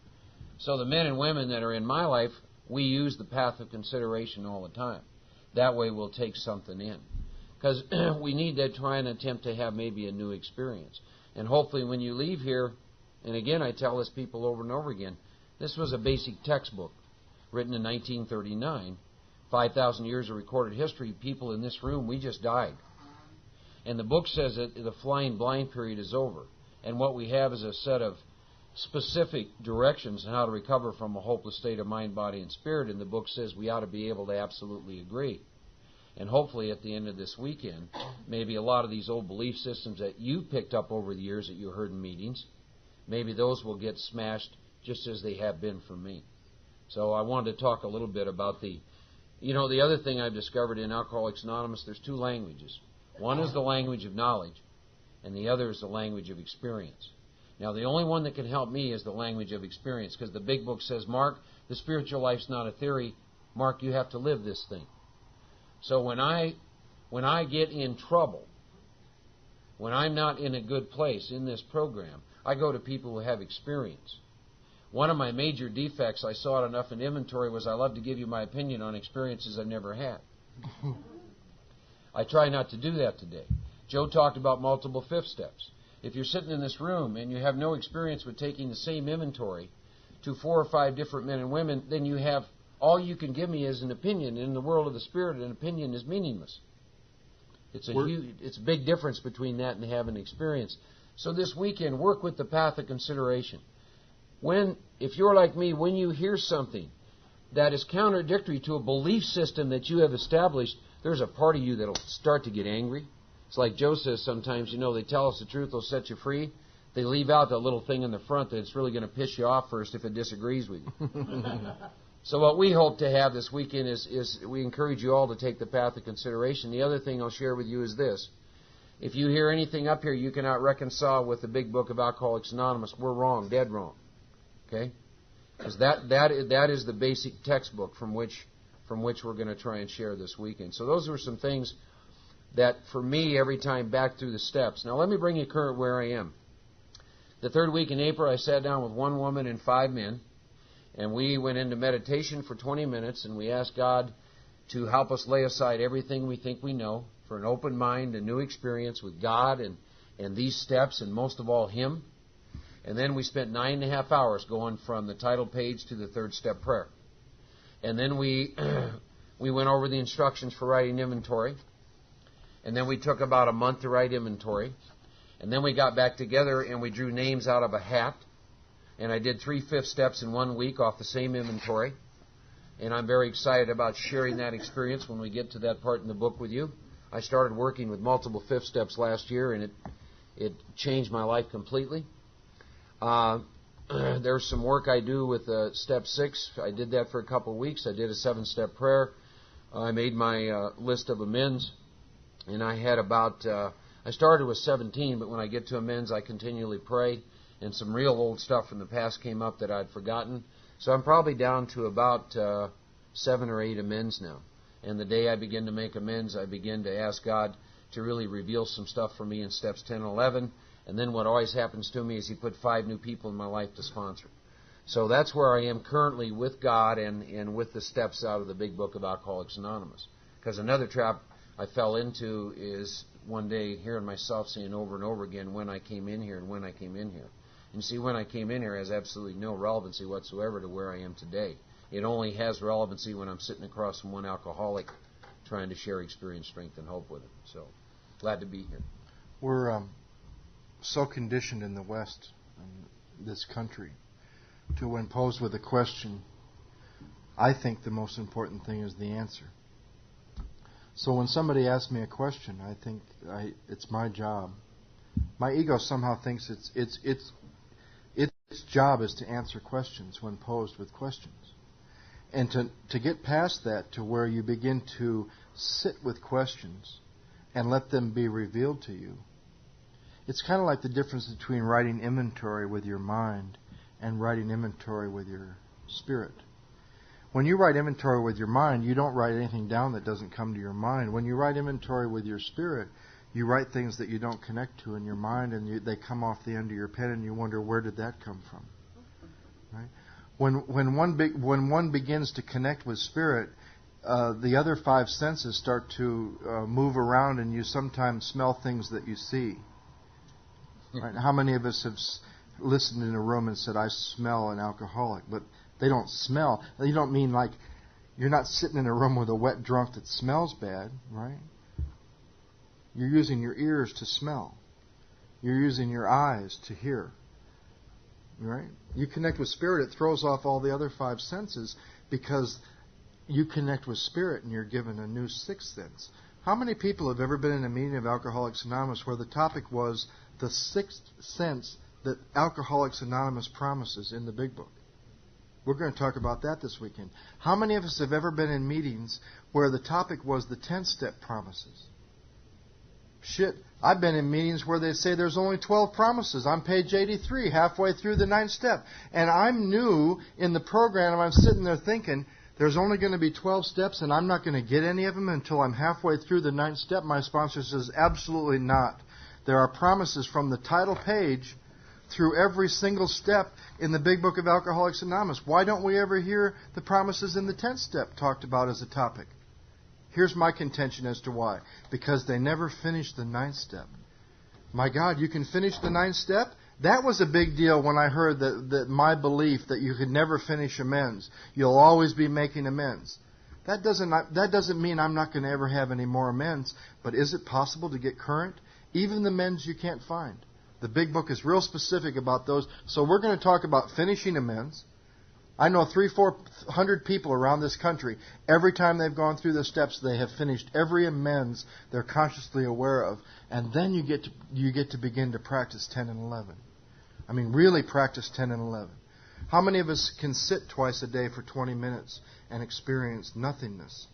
So the men and women that are in my life, we use the path of consideration all the time. That way we'll take something in. Because we need to try and attempt to have maybe a new experience. And hopefully when you leave here, and again I tell this people over and over again, this was a basic textbook written in 1939. 5,000 years of recorded history. People in this room, we just died. And the book says that the flying blind period is over. And what we have is a set of specific directions on how to recover from a hopeless state of mind, body, and spirit. And the book says we ought to be able to absolutely agree. And hopefully at the end of this weekend, maybe a lot of these old belief systems that you picked up over the years that you heard in meetings, maybe those will get smashed just as they have been for me. So I wanted to talk a little bit about the other thing I've discovered in Alcoholics Anonymous, there's two languages. One is the language of knowledge, and the other is the language of experience. Now, the only one that can help me is the language of experience, because the big book says, Mark, the spiritual life's not a theory. Mark, you have to live this thing. So when I get in trouble, when I'm not in a good place in this program, I go to people who have experience. One of my major defects, I saw it enough in inventory, was I love to give you my opinion on experiences I've never had. I try not to do that today. Joe talked about multiple fifth steps. If you're sitting in this room and you have no experience with taking the same inventory to 4 or 5 different men and women, then you have, all you can give me is an opinion. In the world of the Spirit, an opinion is meaningless. It's a big difference between that and having experience. So this weekend, work with the path of consideration. If you're like me, when you hear something that is contradictory to a belief system that you have established, there's a part of you that'll start to get angry. It's like Joe says sometimes, they tell us the truth, they'll set you free. They leave out that little thing in the front that's really going to piss you off first if it disagrees with you. So what we hope to have this weekend is we encourage you all to take the path of consideration. The other thing I'll share with you is this. If you hear anything up here you cannot reconcile with the big book of Alcoholics Anonymous, we're wrong, dead wrong. Okay? Because that is the basic textbook from which we're going to try and share this weekend. So those were some things that, for me, every time back through the steps. Now let me bring you current where I am. The third week in April, I sat down with one woman and 5 men, and we went into meditation for 20 minutes, and we asked God to help us lay aside everything we think we know for an open mind, a new experience with God and these steps, and most of all, Him. And then we spent 9.5 hours going from the title page to the third step prayer. And then we went over the instructions for writing inventory. And then we took about a month to write inventory. And then we got back together and we drew names out of a hat. And I did 3 fifth steps in 1 week off the same inventory. And I'm very excited about sharing that experience when we get to that part in the book with you. I started working with multiple fifth steps last year, and it changed my life completely. There's some work I do with step 6. I did that for a couple of weeks. I did a 7-step prayer. I made my list of amends, and I had I started with 17, but when I get to amends, I continually pray, and some real old stuff from the past came up that I'd forgotten. So I'm probably down to about 7 or 8 amends now. And the day I begin to make amends, I begin to ask God to really reveal some stuff for me in steps 10 and 11. And then what always happens to me is He put 5 new people in my life to sponsor. So that's where I am currently with God and with the steps out of the big book of Alcoholics Anonymous. Because another trap I fell into is one day hearing myself saying over and over again, when I came in here and when I came in here. And see, when I came in here has absolutely no relevancy whatsoever to where I am today. It only has relevancy when I'm sitting across from one alcoholic trying to share experience, strength, and hope with him. So, glad to be here. We're so conditioned in the West, in this country, to when posed with a question, I think the most important thing is the answer. So when somebody asks me a question, I think it's my job. My ego somehow thinks its job is to answer questions when posed with questions. And to get past that to where you begin to sit with questions and let them be revealed to you, it's kind of like the difference between writing inventory with your mind and writing inventory with your spirit. When you write inventory with your mind, you don't write anything down that doesn't come to your mind. When you write inventory with your spirit, you write things that you don't connect to in your mind, and they come off the end of your pen, and you wonder, where did that come from? Right? When one begins to connect with spirit, the other five senses start to move around, and you sometimes smell things that you see. Right? How many of us have listened in a room and said, I smell an alcoholic? But they don't smell. You don't mean like you're not sitting in a room with a wet drunk that smells bad, right? You're using your ears to smell. You're using your eyes to hear. Right? You connect with spirit, it throws off all the other five senses because you connect with spirit and you're given a new sixth sense. How many people have ever been in a meeting of Alcoholics Anonymous where the topic was the sixth sense that Alcoholics Anonymous promises in the Big Book? We're going to talk about that this weekend. How many of us have ever been in meetings where the topic was the 10-step promises? Shit, I've been in meetings where they say there's only 12 promises. I'm page 83, halfway through the 9th step. And I'm new in the program, and I'm sitting there thinking, there's only going to be 12 steps, and I'm not going to get any of them until I'm halfway through the 9th step. My sponsor says, absolutely not. There are promises from the title page through every single step in the Big Book of Alcoholics Anonymous. Why don't we ever hear the promises in the 10th step talked about as a topic? Here's my contention as to why. Because they never finished the 9th step. My God, you can finish the 9th step? That was a big deal when I heard that my belief that you could never finish amends. You'll always be making amends. That doesn't mean I'm not going to ever have any more amends. But is it possible to get current? Even the amends you can't find. The Big Book is real specific about those. So we're going to talk about finishing amends. I know 300-400 people around this country, every time they've gone through the steps, they have finished every amends they're consciously aware of. And then you get to begin to practice 10 and 11. I mean, really practice 10 and 11. How many of us can sit twice a day for 20 minutes and experience nothingness?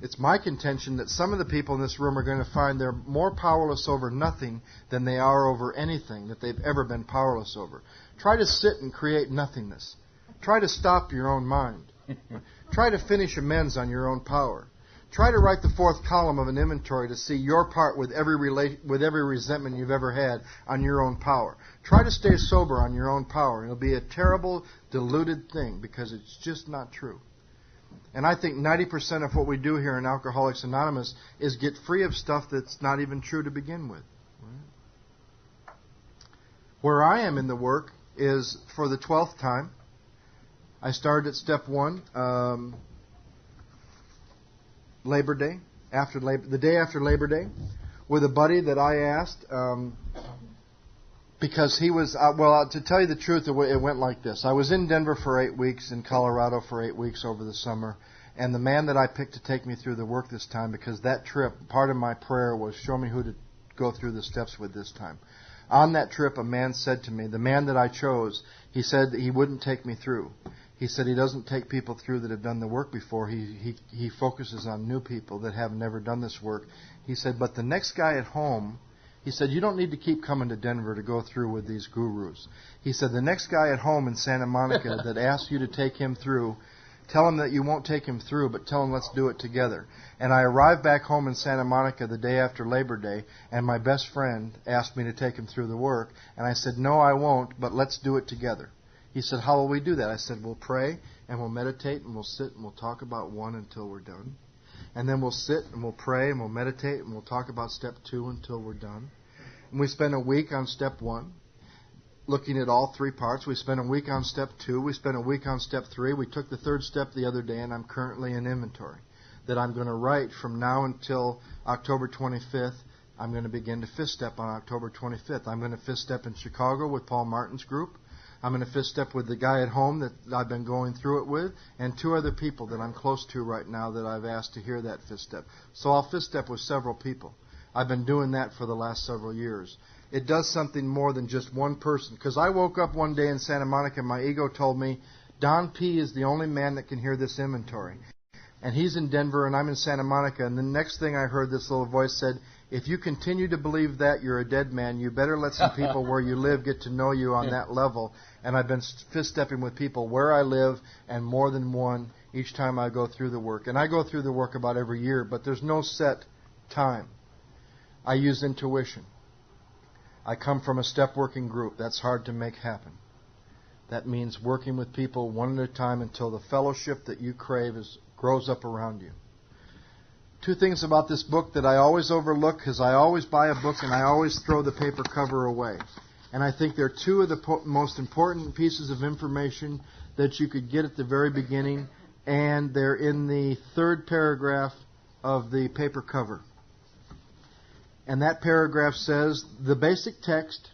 It's my contention that some of the people in this room are going to find they're more powerless over nothing than they are over anything that they've ever been powerless over. Try to sit and create nothingness. Try to stop your own mind. Try to finish amends on your own power. Try to write the fourth column of an inventory to see your part with every resentment you've ever had on your own power. Try to stay sober on your own power. It'll be a terrible, diluted thing because it's just not true. And I think 90% of what we do here in Alcoholics Anonymous is get free of stuff that's not even true to begin with. Right? Where I am in the work is for the 12th time. I started at step 1, Labor Day, the day after Labor Day, with a buddy that I asked, because he was, to tell you the truth, it went like this. I was in Denver for 8 weeks, in Colorado for 8 weeks over the summer, and the man that I picked to take me through the work this time, because that trip, part of my prayer was, show me who to go through the steps with this time. On that trip, a man said to me, the man that I chose, he said that he wouldn't take me through. He said he doesn't take people through that have done the work before. He focuses on new people that have never done this work. He said, but the next guy at home, he said, you don't need to keep coming to Denver to go through with these gurus. He said, the next guy at home in Santa Monica that asks you to take him through, tell him that you won't take him through, but tell him let's do it together. And I arrived back home in Santa Monica the day after Labor Day, and my best friend asked me to take him through the work. And I said, no, I won't, but let's do it together. He said, how will we do that? I said, we'll pray and we'll meditate and we'll sit and we'll talk about 1 until we're done. And then we'll sit and we'll pray and we'll meditate and we'll talk about step 2 until we're done. And we spend a week on step 1, looking at all 3 parts. We spent a week on step 2. We spent a week on step 3. We took the 3rd step the other day, and I'm currently in inventory that I'm going to write from now until October 25th. I'm going to begin to 5th step on October 25th. I'm going to 5th step in Chicago with Paul Martin's group. I'm going to 5th step with the guy at home that I've been going through it with, and 2 other people that I'm close to right now that I've asked to hear that 5th step. So I'll 5th step with several people. I've been doing that for the last several years. It does something more than just one person. Because I woke up one day in Santa Monica and my ego told me, Don P. is the only man that can hear this inventory. And he's in Denver and I'm in Santa Monica. And the next thing I heard, this little voice said, if you continue to believe that, you're a dead man. You better let some people where you live get to know you on that level. And I've been 5th stepping with people where I live and more than one each time I go through the work. And I go through the work about every year, but there's no set time. I use intuition. I come from a step working group. That's hard to make happen. That means working with people one at a time until the fellowship that you crave grows up around you. Two things about this book that I always overlook, because I always buy a book and I always throw the paper cover away. And I think they're two of the most important pieces of information that you could get at the very beginning, and they're in the third paragraph of the paper cover. And that paragraph says, the basic text,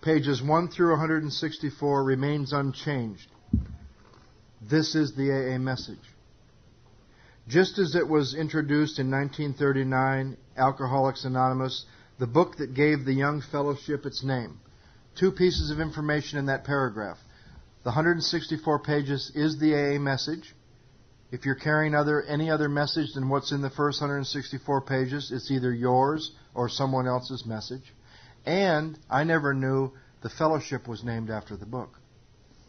pages 1 through 164, remains unchanged. This is the AA message. Just as it was introduced in 1939, Alcoholics Anonymous, the book that gave the young fellowship its name. Two pieces of information in that paragraph. The 164 pages is the AA message. If you're carrying any other message than what's in the first 164 pages, it's either yours or someone else's message. And I never knew the fellowship was named after the book.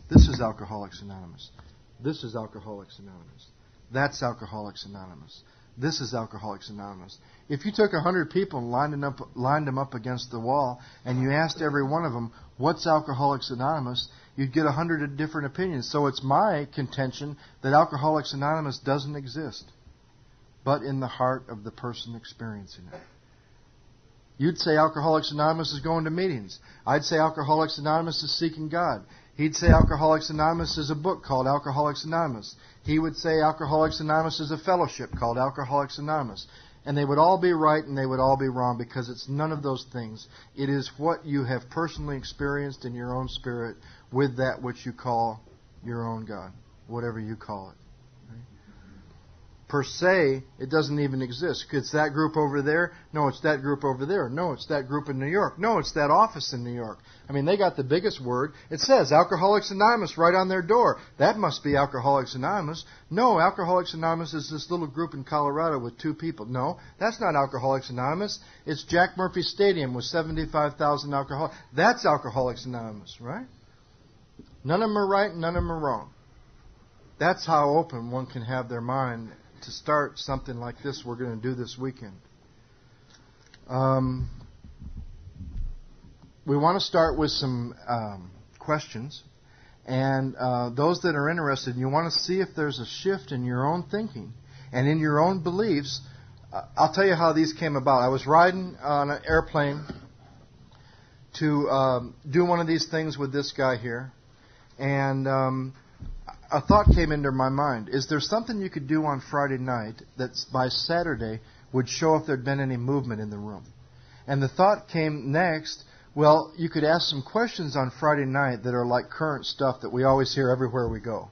This is Alcoholics Anonymous. This is Alcoholics Anonymous. That's Alcoholics Anonymous. This is Alcoholics Anonymous. If you took 100 people and lined them up against the wall, and you asked every one of them, what's Alcoholics Anonymous, you'd get 100 different opinions. So it's my contention that Alcoholics Anonymous doesn't exist, but in the heart of the person experiencing it. You'd say Alcoholics Anonymous is going to meetings. I'd say Alcoholics Anonymous is seeking God. He'd say Alcoholics Anonymous is a book called Alcoholics Anonymous. He would say Alcoholics Anonymous is a fellowship called Alcoholics Anonymous. And they would all be right and they would all be wrong, because it's none of those things. It is what you have personally experienced in your own spirit with that which you call your own God, whatever you call it. Per se, it doesn't even exist. It's that group over there. No, it's that group over there. No, it's that group in New York. No, it's that office in New York. I mean, they got the biggest word. It says Alcoholics Anonymous right on their door. That must be Alcoholics Anonymous. No, Alcoholics Anonymous is this little group in Colorado with 2 people. No, that's not Alcoholics Anonymous. It's Jack Murphy Stadium with 75,000 alcoholics. That's Alcoholics Anonymous, right? None of them are right and none of them are wrong. That's how open one can have their mind to start something like this we're going to do this weekend. We want to start with some questions. And those that are interested, and you want to see if there's a shift in your own thinking and in your own beliefs. I'll tell you how these came about. I was riding on an airplane to do one of these things with this guy here. And a thought came into my mind. Is there something you could do on Friday night that by Saturday would show if there'd been any movement in the room? And the thought came next, well, you could ask some questions on Friday night that are like current stuff that we always hear everywhere we go.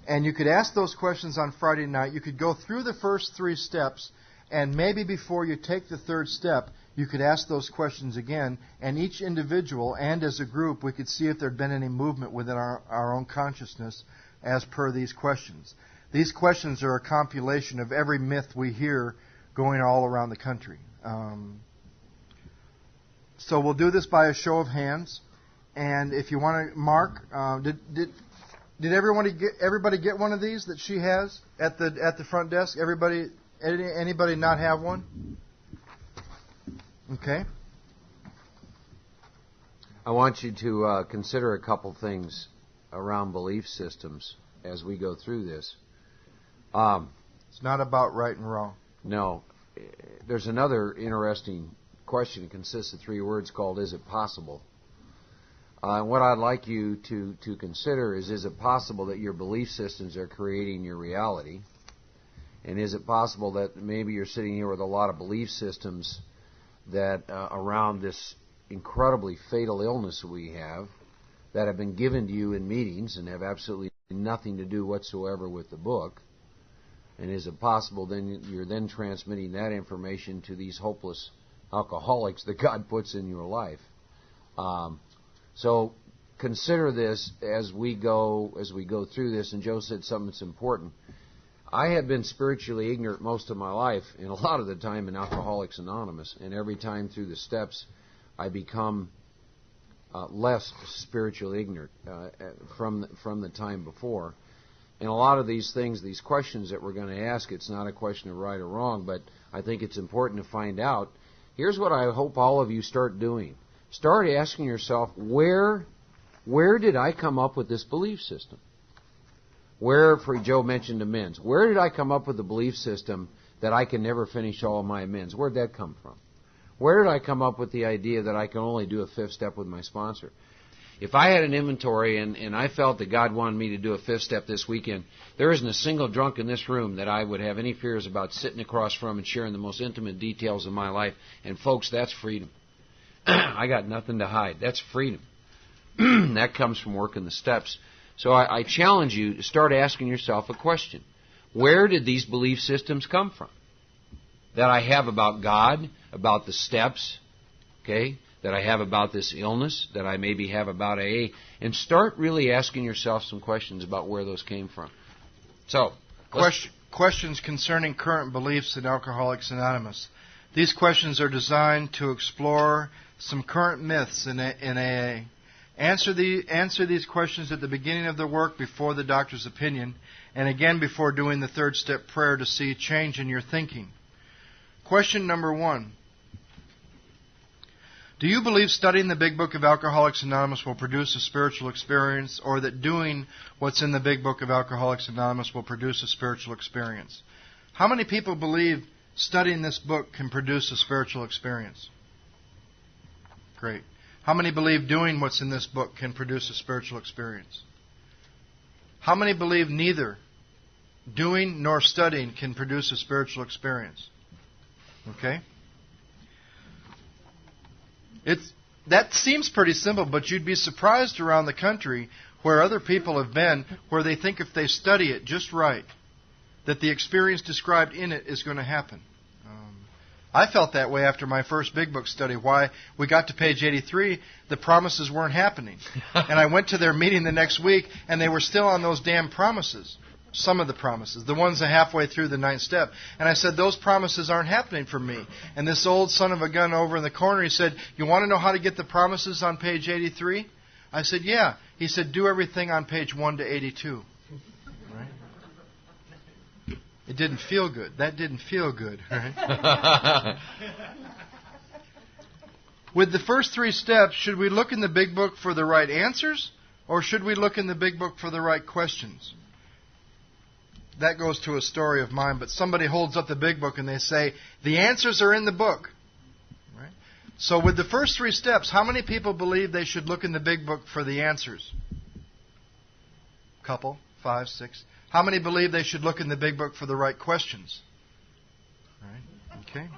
And you could ask those questions on Friday night. You could go through the first 3 steps, and maybe before you take the 3rd step, you could ask those questions again, and each individual and as a group, we could see if there'd been any movement within our own consciousness as per these questions. These questions are a compilation of every myth we hear going all around the country. So we'll do this by a show of hands. And if you want to mark, did everybody get one of these that she has at the front desk? Anybody not have one? Okay. I want you to consider a couple things around belief systems as we go through this. It's not about right and wrong. No. There's another interesting question. It consists of 3 words called, is it possible? What I'd like you to consider is it possible that your belief systems are creating your reality? And is it possible that maybe you're sitting here with a lot of belief systems that around this incredibly fatal illness we have, that have been given to you in meetings and have absolutely nothing to do whatsoever with the book? And is it possible then you're then transmitting that information to these hopeless alcoholics that God puts in your life? So consider this as we go through this. And Joe said something that's important. I have been spiritually ignorant most of my life, and a lot of the time in Alcoholics Anonymous. And every time through the steps, I become less spiritually ignorant from the time before. in a lot of these things, these questions that we're going to ask, it's not a question of right or wrong, but I think it's important to find out. Here's what I hope all of you start doing. Start asking yourself, where did I come up with this belief system? Where, for Joe mentioned amends, where did I come up with the belief system that I can never finish all of my amends? Where did that come from? Where did I come up with the idea that I can only do a fifth step with my sponsor? If I had an inventory and I felt that God wanted me to do a fifth step this weekend, there isn't a single drunk in this room that I would have any fears about sitting across from and sharing the most intimate details of my life. And folks, that's freedom. I got nothing to hide. That's freedom. That comes from working the steps. So I challenge you to start asking yourself a question. Where did these belief systems come from? That I have about God, about the steps, okay? That I have about this illness, that I maybe have about AA, and start really asking yourself some questions about where those came from. So, questions concerning current beliefs in Alcoholics Anonymous. These questions are designed to explore some current myths in AA. Answer these questions at the beginning of the work before the doctor's opinion, and again before doing the third step prayer to see change in your thinking. Question number 1. Do you believe studying the Big Book of Alcoholics Anonymous will produce a spiritual experience, or that doing what's in the Big Book of Alcoholics Anonymous will produce a spiritual experience? How many people believe studying this book can produce a spiritual experience? Great. How many believe doing what's in this book can produce a spiritual experience? How many believe neither doing nor studying can produce a spiritual experience? Okay? That seems pretty simple, but you'd be surprised around the country where other people have been, where they think if they study it just right, that the experience described in it is going to happen. I felt that way after my first Big Book study. Why we got to page 83, the promises weren't happening. And I went to their meeting the next week, and they were still on those damn promises. Some of the promises, the ones that halfway through the 9th step. And I said, those promises aren't happening for me. And this old son of a gun over in the corner, he said, you want to know how to get the promises on page 83? I said, yeah. He said, do everything on page 1 to 82. Right? It didn't feel good. That didn't feel good. Right? With the first 3 steps, should we look in the Big Book for the right answers, or should we look in the Big Book for the right questions? That goes to a story of mine, but somebody holds up the Big Book and they say, the answers are in the book. Right? So with the first 3 steps, how many people believe they should look in the Big Book for the answers? Couple, 5, 6. How many believe they should look in the Big Book for the right questions? Right? Okay.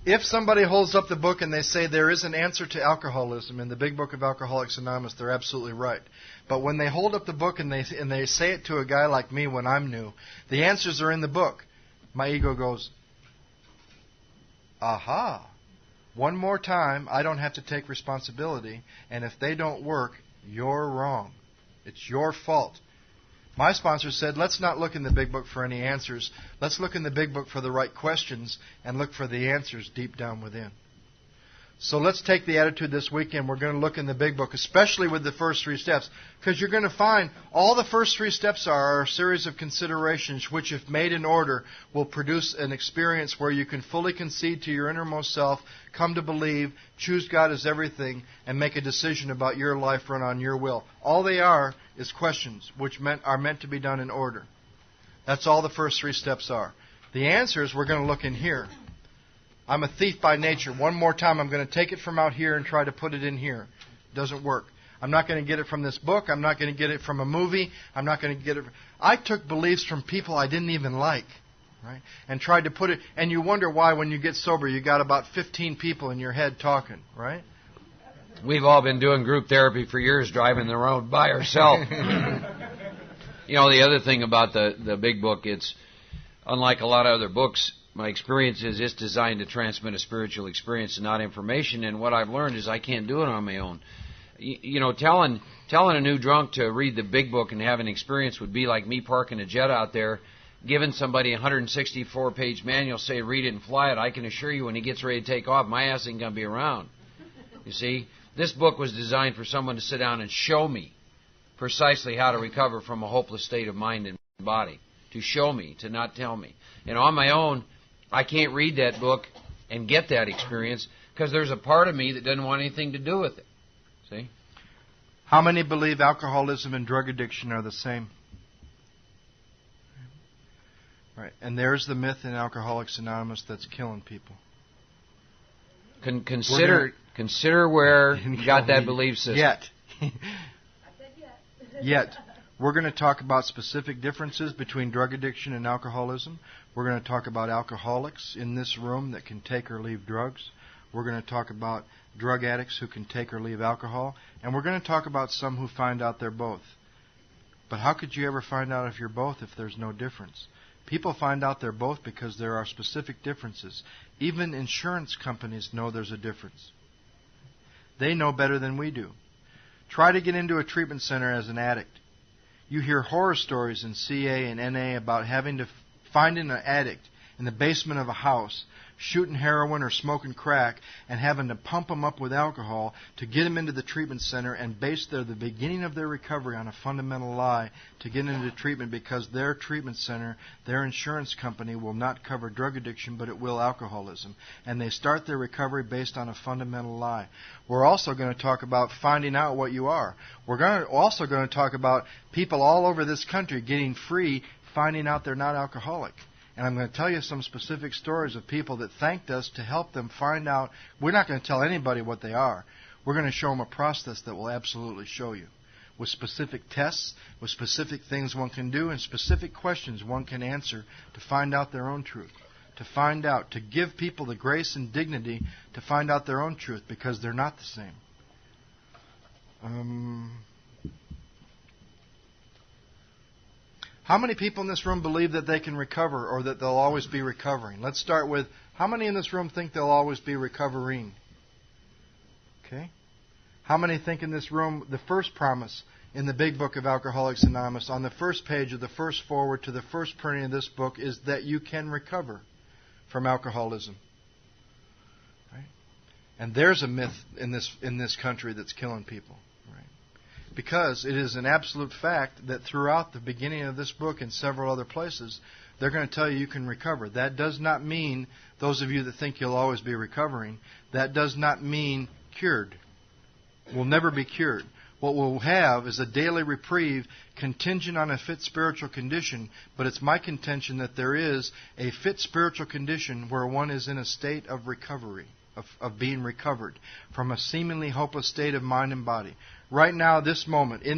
If somebody holds up the book and they say there is an answer to alcoholism in the Big Book of Alcoholics Anonymous, they're absolutely right. But when they hold up the book and they say it to a guy like me when I'm new, the answers are in the book, my ego goes, aha, one more time, I don't have to take responsibility, and if they don't work, you're wrong. It's your fault. My sponsor said, let's not look in the Big Book for any answers. Let's look in the Big Book for the right questions and look for the answers deep down within. So let's take the attitude this weekend. We're going to look in the Big Book, especially with the first 3 steps, because you're going to find all the first 3 steps are a series of considerations which, if made in order, will produce an experience where you can fully concede to your innermost self, come to believe, choose God as everything, and make a decision about your life run on your will. All they are is questions which are meant to be done in order. That's all the first 3 steps are. The answers we're going to look in here. I'm a thief by nature. One more time, I'm going to take it from out here and try to put it in here. It doesn't work. I'm not going to get it from this book. I'm not going to get it from a movie. I'm not going to get it. I took beliefs from people I didn't even like, right? And tried to put it. And you wonder why when you get sober, you got about 15 people in your head talking, right? We've all been doing group therapy for years, driving the road by ourselves. You know, the other thing about the Big Book, it's unlike a lot of other books. My experience is it's designed to transmit a spiritual experience and not information. And what I've learned is I can't do it on my own. You know, telling a new drunk to read the Big Book and have an experience would be like me parking a jet out there, giving somebody a 164-page manual, say read it and fly it. I can assure you when he gets ready to take off, my ass ain't going to be around. You see, this book was designed for someone to sit down and show me precisely how to recover from a hopeless state of mind and body, to show me, to not tell me. And on my own, I can't read that book and get that experience because there's a part of me that doesn't want anything to do with it. See? How many believe alcoholism and drug addiction are the same? Right. And there's the myth in Alcoholics Anonymous that's killing people. Consider where you got that belief system. Yet. We're going to talk about specific differences between drug addiction and alcoholism. We're going to talk about alcoholics in this room that can take or leave drugs. We're going to talk about drug addicts who can take or leave alcohol. And we're going to talk about some who find out they're both. But how could you ever find out if you're both if there's no difference? People find out they're both because there are specific differences. Even insurance companies know there's a difference. They know better than we do. Try to get into a treatment center as an addict. You hear horror stories in CA and NA about having to find an addict in the basement of a house, shooting heroin or smoking crack, and having to pump them up with alcohol to get them into the treatment center and base the beginning of their recovery on a fundamental lie to get into treatment because their treatment center, their insurance company will not cover drug addiction, but it will alcoholism. And they start their recovery based on a fundamental lie. We're also going to talk about finding out what you are. We're also going to talk about people all over this country getting free, finding out they're not alcoholic. And I'm going to tell you some specific stories of people that thanked us to help them find out. We're not going to tell anybody what they are. We're going to show them a process that will absolutely show you. With specific tests, with specific things one can do, and specific questions one can answer to find out their own truth. To find out, to give people the grace and dignity to find out their own truth because they're not the same. How many people in this room believe that they can recover or that they'll always be recovering? Let's start with, how many in this room think they'll always be recovering? Okay. How many think in this room the first promise in the big book of Alcoholics Anonymous, on the first page of the first foreword to the first printing of this book, is that you can recover from alcoholism? Right? And there's a myth in this country that's killing people. Because it is an absolute fact that throughout the beginning of this book and several other places, they're going to tell you can recover. That does not mean, those of you that think you'll always be recovering, that does not mean cured. We'll never be cured. What we'll have is a daily reprieve contingent on a fit spiritual condition, but it's my contention that there is a fit spiritual condition where one is in a state of recovery, of being recovered from a seemingly hopeless state of mind and body. Right now, in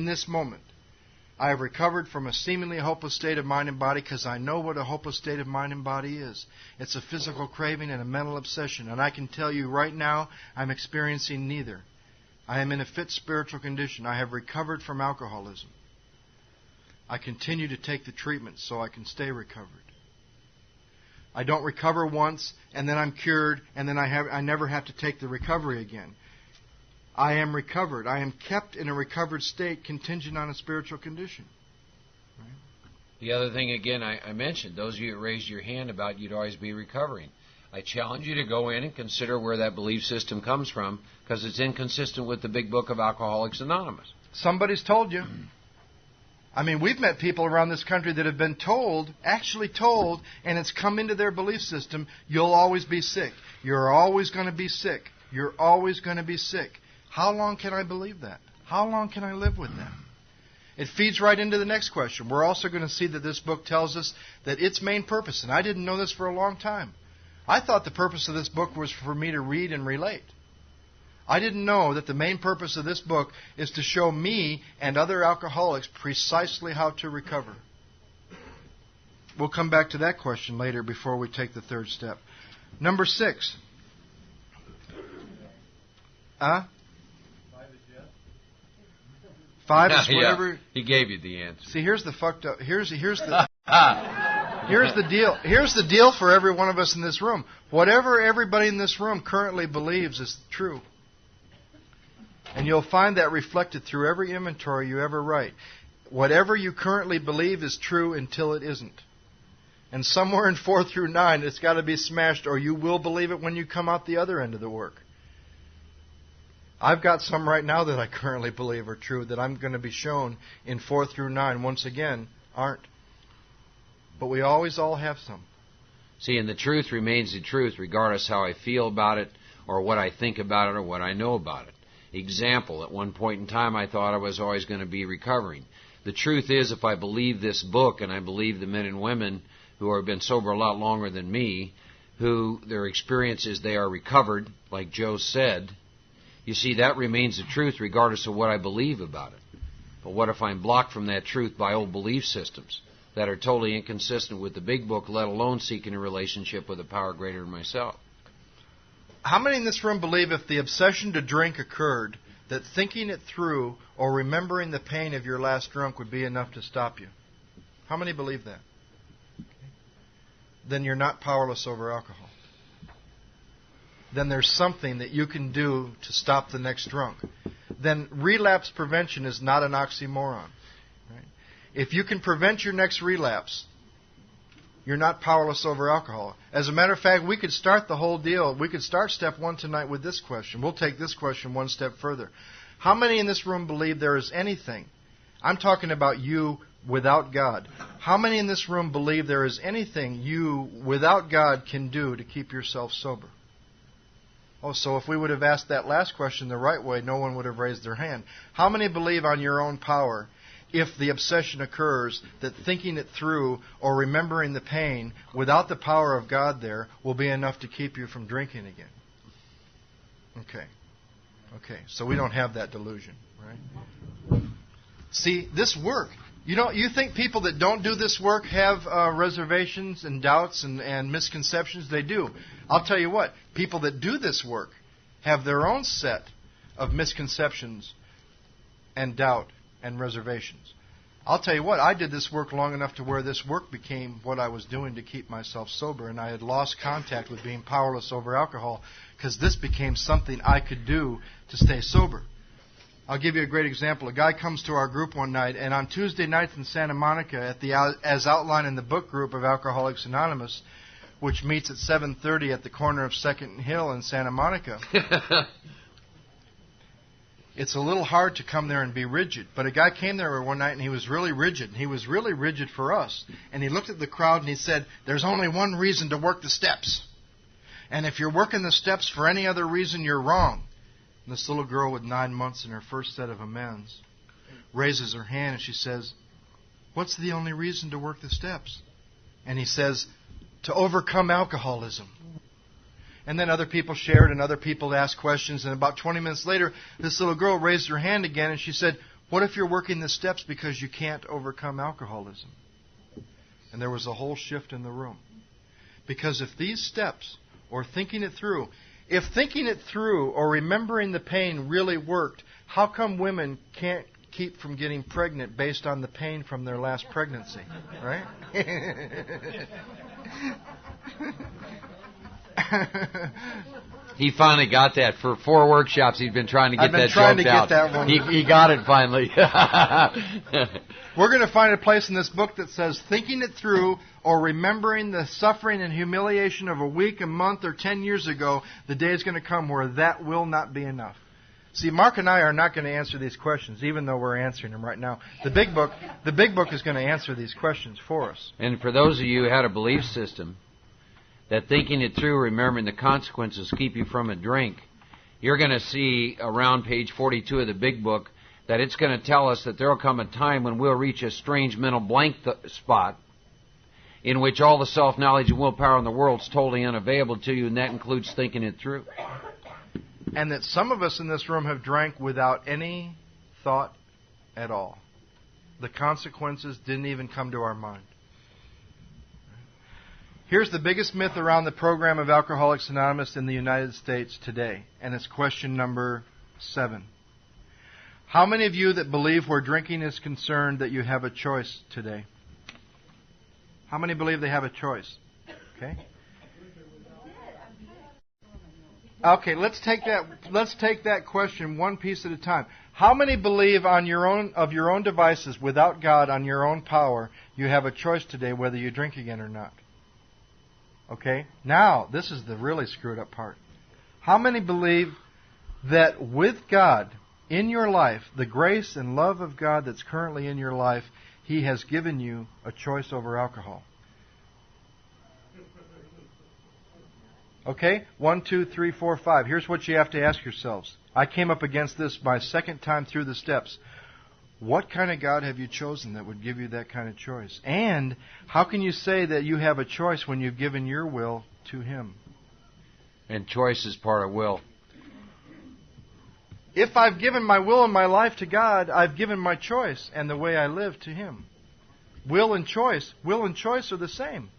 this moment, I have recovered from a seemingly hopeless state of mind and body because I know what a hopeless state of mind and body is. It's a physical craving and a mental obsession. And I can tell you right now, I'm experiencing neither. I am in a fit spiritual condition. I have recovered from alcoholism. I continue to take the treatment so I can stay recovered. I don't recover once, and then I'm cured, and then I never have to take the recovery again. I am recovered. I am kept in a recovered state contingent on a spiritual condition. Right? The other thing, again, I mentioned, those of you that raised your hand about you'd always be recovering. I challenge you to go in and consider where that belief system comes from because it's inconsistent with the big book of Alcoholics Anonymous. Somebody's told you. I mean, we've met people around this country that have been told, actually told, and it's come into their belief system, you'll always be sick. You're always going to be sick. You're always going to be sick. How long can I believe that? How long can I live with that? It feeds right into the next question. We're also going to see that this book tells us that its main purpose, and I didn't know this for a long time. I thought the purpose of this book was for me to read and relate. I didn't know that the main purpose of this book is to show me and other alcoholics precisely how to recover. We'll come back to that question later before we take the third step. Number 6. 5 is whatever. Yeah, he gave you the answer. See, here's the fucked up. Here's the deal. Here's the deal for every one of us in this room. Whatever everybody in this room currently believes is true. And you'll find that reflected through every inventory you ever write. Whatever you currently believe is true until it isn't. And somewhere in 4 through 9, it's got to be smashed, or you will believe it when you come out the other end of the work. I've got some right now that I currently believe are true that I'm going to be shown in 4 through 9 once again aren't. But we always all have some. See, and the truth remains the truth regardless how I feel about it or what I think about it or what I know about it. Example, at one point in time I thought I was always going to be recovering. The truth is, if I believe this book and I believe the men and women who have been sober a lot longer than me, who their experience is they are recovered, like Joe said, you see, that remains the truth regardless of what I believe about it. But what if I'm blocked from that truth by old belief systems that are totally inconsistent with the big book, let alone seeking a relationship with a power greater than myself? How many in this room believe if the obsession to drink occurred, that thinking it through or remembering the pain of your last drunk would be enough to stop you? How many believe that? Then you're not powerless over alcohol. Then there's something that you can do to stop the next drunk. Then relapse prevention is not an oxymoron. Right? If you can prevent your next relapse, you're not powerless over alcohol. As a matter of fact, we could start the whole deal. We could start step 1 tonight with this question. We'll take this question one step further. How many in this room believe there is anything? I'm talking about you without God. How many in this room believe there is anything you without God can do to keep yourself sober? Oh, so if we would have asked that last question the right way, no one would have raised their hand. How many believe on your own power, if the obsession occurs, that thinking it through or remembering the pain without the power of God there will be enough to keep you from drinking again? Okay, so we don't have that delusion, right? See, this work. You think people that don't do this work have reservations and doubts and misconceptions? They do. I'll tell you what, people that do this work have their own set of misconceptions and doubt and reservations. I'll tell you what, I did this work long enough to where this work became what I was doing to keep myself sober, and I had lost contact with being powerless over alcohol because this became something I could do to stay sober. I'll give you a great example. A guy comes to our group one night, and on Tuesday nights in Santa Monica, at the as outlined in the book group of Alcoholics Anonymous, which meets at 7:30 at the corner of 2nd and Hill in Santa Monica, it's a little hard to come there and be rigid. But a guy came there one night, and he was really rigid. He was really rigid for us. And he looked at the crowd, and he said, "There's only one reason to work the steps. And if you're working the steps for any other reason, you're wrong." And this little girl with 9 months in her first set of amends raises her hand and she says, "What's the only reason to work the steps?" And he says, "To overcome alcoholism." And then other people shared and other people asked questions. And about 20 minutes later, this little girl raised her hand again and she said, "What if you're working the steps because you can't overcome alcoholism?" And there was a whole shift in the room. Because if these steps, or thinking it through, if thinking it through or remembering the pain really worked, how come women can't keep from getting pregnant based on the pain from their last pregnancy? Right? He finally got that. For 4 workshops, he's been trying to get that joke out. That one. He got it finally. We're going to find a place in this book that says, thinking it through or remembering the suffering and humiliation of a week, a month, or 10 years ago, the day is going to come where that will not be enough. See, Mark and I are not going to answer these questions, even though we're answering them right now. The big book is going to answer these questions for us. And for those of you who had a belief system that thinking it through, remembering the consequences, keep you from a drink, you're going to see around page 42 of the big book that it's going to tell us that there will come a time when we'll reach a strange mental blank spot in which all the self-knowledge and willpower in the world is totally unavailable to you, and that includes thinking it through. And that some of us in this room have drank without any thought at all. The consequences didn't even come to our mind. Here's the biggest myth around the program of Alcoholics Anonymous in the United States today, and it's question number 7. How many of you that believe where drinking is concerned that you have a choice today? How many believe they have a choice? Okay, let's take that question one piece at a time. How many believe on your own devices, without God, on your own power, you have a choice today whether you drink again or not? Okay? Now, this is the really screwed up part. How many believe that with God in your life, the grace and love of God that's currently in your life, He has given you a choice over alcohol. Okay? 1, 2, 3, 4, 5. Here's what you have to ask yourselves. I came up against this my second time through the steps. What kind of God have you chosen that would give you that kind of choice? And how can you say that you have a choice when you've given your will to Him? And choice is part of will. If I've given my will and my life to God, I've given my choice and the way I live to Him. Will and choice are the same.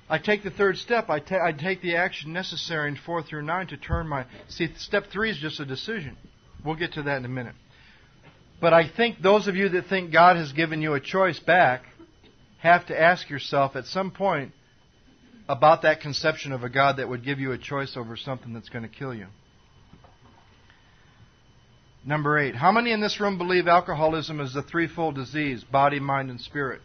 I take the third step. I take the action necessary in 4 through 9 to turn my... See, step 3 is just a decision. We'll get to that in a minute. But I think those of you that think God has given you a choice back have to ask yourself at some point about that conception of a God that would give you a choice over something that's going to kill you. Number 8. How many in this room believe alcoholism is a threefold disease, body, mind, and spirit?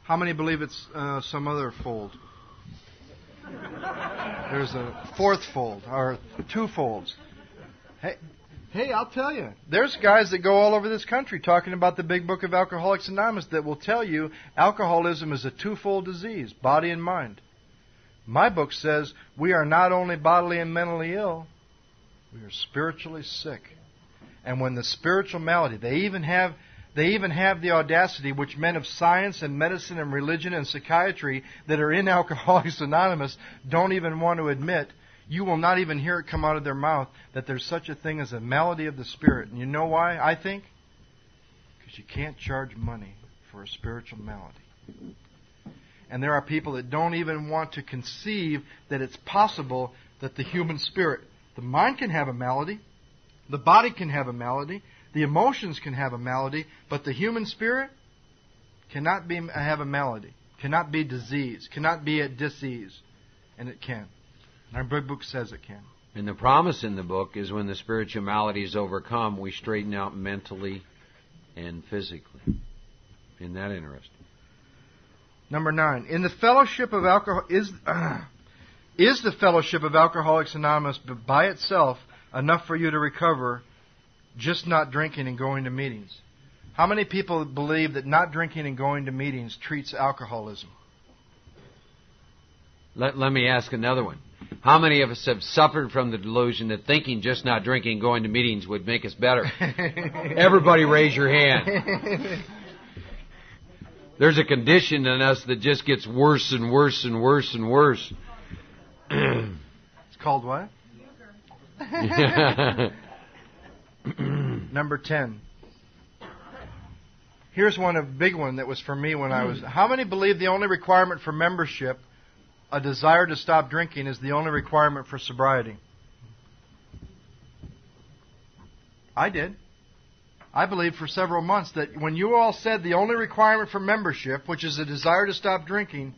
How many believe it's some other fold? There's a fourth fold, or two folds. Hey, I'll tell you. There's guys that go all over this country talking about the big book of Alcoholics Anonymous that will tell you alcoholism is a twofold disease, body and mind. My book says we are not only bodily and mentally ill, we are spiritually sick. And when the spiritual malady, they even have the audacity, which men of science and medicine and religion and psychiatry that are in Alcoholics Anonymous don't even want to admit. You will not even hear it come out of their mouth that there's such a thing as a malady of the spirit. And you know why, I think? Because you can't charge money for a spiritual malady. And there are people that don't even want to conceive that it's possible that the human spirit, the mind can have a malady, the body can have a malady, the emotions can have a malady, but the human spirit cannot have a malady, cannot be disease, cannot be a disease. And it can. Our big book says it can. And the promise in the book is when the spiritual malady is overcome, we straighten out mentally and physically. Isn't that interesting? Number 9. In the fellowship of alcohol is the fellowship of Alcoholics Anonymous by itself enough for you to recover just not drinking and going to meetings? How many people believe that not drinking and going to meetings treats alcoholism? Let me ask another one. How many of us have suffered from the delusion that thinking just not drinking and going to meetings would make us better? Everybody raise your hand. There's a condition in us that just gets worse and worse and worse and worse. It's called what? Number 10. Here's a big one that was for me when I was... How many believe the only requirement for membership, a desire to stop drinking, is the only requirement for sobriety? I did. I believed for several months that when you all said the only requirement for membership, which is a desire to stop drinking,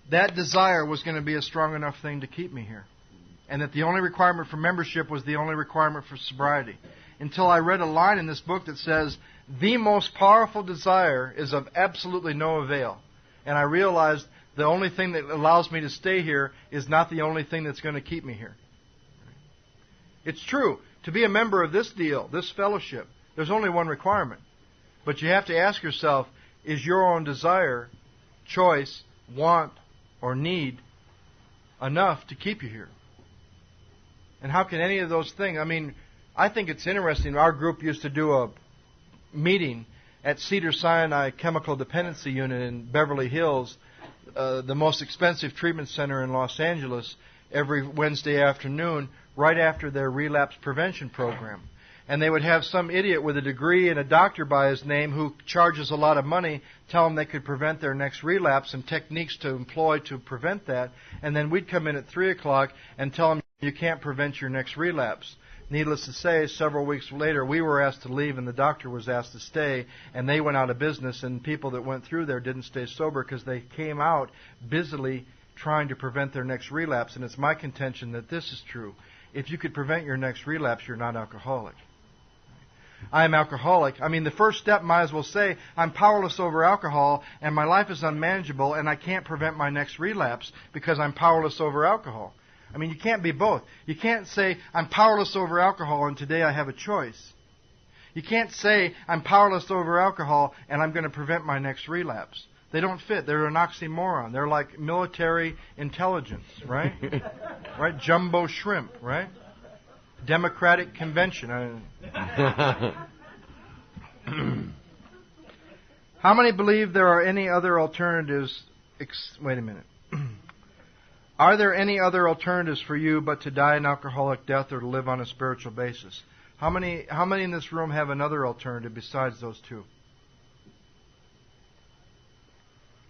that desire was going to be a strong enough thing to keep me here. And that the only requirement for membership was the only requirement for sobriety. Until I read a line in this book that says, the most powerful desire is of absolutely no avail. And I realized the only thing that allows me to stay here is not the only thing that's going to keep me here. It's true. To be a member of this deal, this fellowship, there's only one requirement. But you have to ask yourself, is your own desire, choice, want, or need enough to keep you here? And how can any of those things... I think it's interesting. Our group used to do a meeting at Cedars-Sinai Chemical Dependency Unit in Beverly Hills, the most expensive treatment center in Los Angeles, every Wednesday afternoon, right after their relapse prevention program. And they would have some idiot with a degree and a doctor by his name who charges a lot of money tell them they could prevent their next relapse and techniques to employ to prevent that. And then we'd come in at 3 o'clock and tell them you can't prevent your next relapse. Needless to say, several weeks later, we were asked to leave and the doctor was asked to stay, and they went out of business, and people that went through there didn't stay sober because they came out busily trying to prevent their next relapse. And it's my contention that this is true. If you could prevent your next relapse, you're not alcoholic. I am alcoholic. The first step might as well say, I'm powerless over alcohol, and my life is unmanageable, and I can't prevent my next relapse because I'm powerless over alcohol. I mean, you can't be both. You can't say, I'm powerless over alcohol and today I have a choice. You can't say, I'm powerless over alcohol and I'm going to prevent my next relapse. They don't fit. They're an oxymoron. They're like military intelligence, right? Right? Jumbo shrimp, right? Democratic convention. How many believe there are any other alternatives? Wait a minute. Are there any other alternatives for you but to die an alcoholic death or to live on a spiritual basis? How many in this room have another alternative besides those two?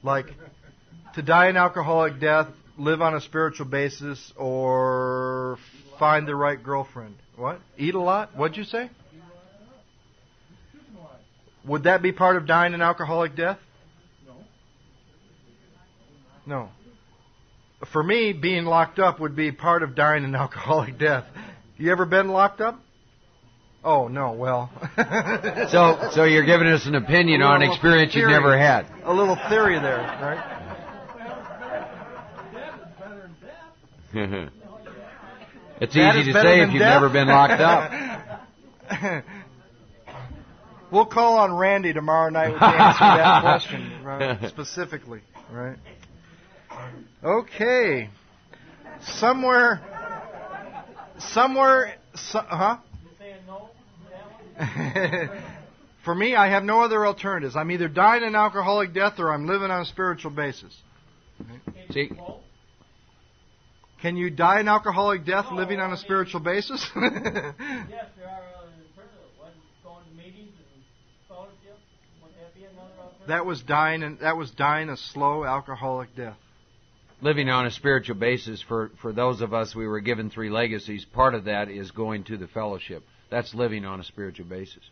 Like to die an alcoholic death, live on a spiritual basis, or find the right girlfriend? What? Eat a lot? What'd you say? Would that be part of dying an alcoholic death? No. For me, being locked up would be part of dying an alcoholic death. You ever been locked up? Oh, no, well. So you're giving us an opinion on an experience you've never had. A little theory there, right? It's easy to say if you've never been locked up. We'll call on Randy tomorrow night to answer that question right, specifically, right? Okay. Somewhere, huh? For me, I have no other alternatives. I'm either dying an alcoholic death or I'm living on a spiritual basis. See? Can you die an alcoholic death living on a spiritual basis? Yes, there are going to meetings and fellowship. Would that be another alternative? That was dying a slow alcoholic death. Living on a spiritual basis, for those of us, we were given 3 legacies. Part of that is going to the fellowship. That's living on a spiritual basis.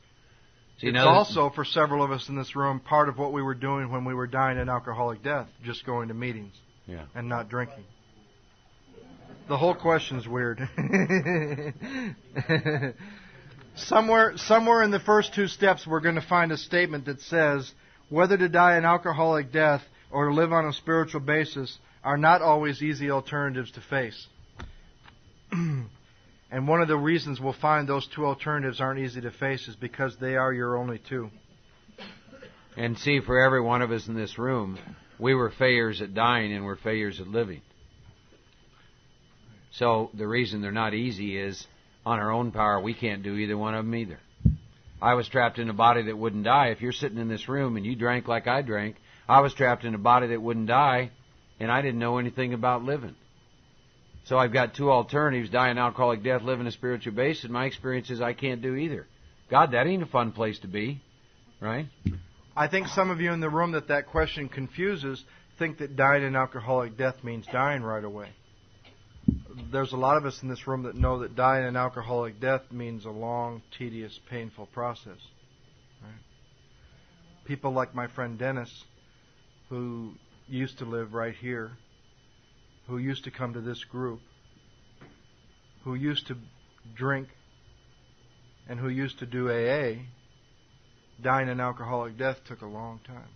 See, it's also, for several of us in this room, part of what we were doing when we were dying an alcoholic death, just going to meetings and not drinking. The whole question's weird. Somewhere in the first 2 steps, we're going to find a statement that says, whether to die an alcoholic death or to live on a spiritual basis are not always easy alternatives to face. And one of the reasons we'll find those 2 alternatives aren't easy to face is because they are your only 2. And see, for every one of us in this room, we were failures at dying and we're failures at living. So the reason they're not easy is, on our own power, we can't do either one of them either. I was trapped in a body that wouldn't die. If you're sitting in this room and you drank like I drank, I was trapped in a body that wouldn't die, and I didn't know anything about living. So I've got 2 alternatives: die an alcoholic death, live in a spiritual base, and my experience is I can't do either. God, that ain't a fun place to be, right? I think some of you in the room that question confuses think that dying an alcoholic death means dying right away. There's a lot of us in this room that know that dying an alcoholic death means a long, tedious, painful process. Right? People like my friend Dennis, who used to live right here, who used to come to this group, who used to drink, and who used to do AA, dying an alcoholic death took a long time.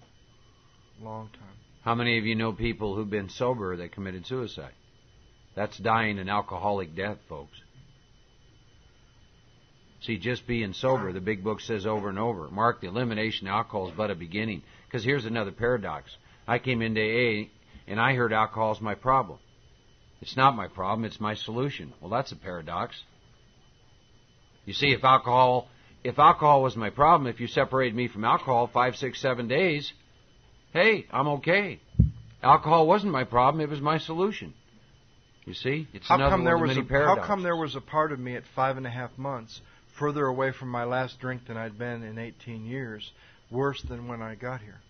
Long time. How many of you know people who've been sober that committed suicide? That's dying an alcoholic death, folks. See, just being sober, the big book says over and over, Mark, the elimination of alcohol is but a beginning. Because here's another paradox. I came into AA and I heard alcohol is my problem. It's not my problem, it's my solution. Well, that's a paradox. You see, if alcohol was my problem, if you separated me from alcohol 5, 6, 7 days, hey, I'm okay. Alcohol wasn't my problem, it was my solution. You see? It's another one of many paradoxes. How come there was a part of me at 5.5 months further away from my last drink than I'd been in 18 years, worse than when I got here?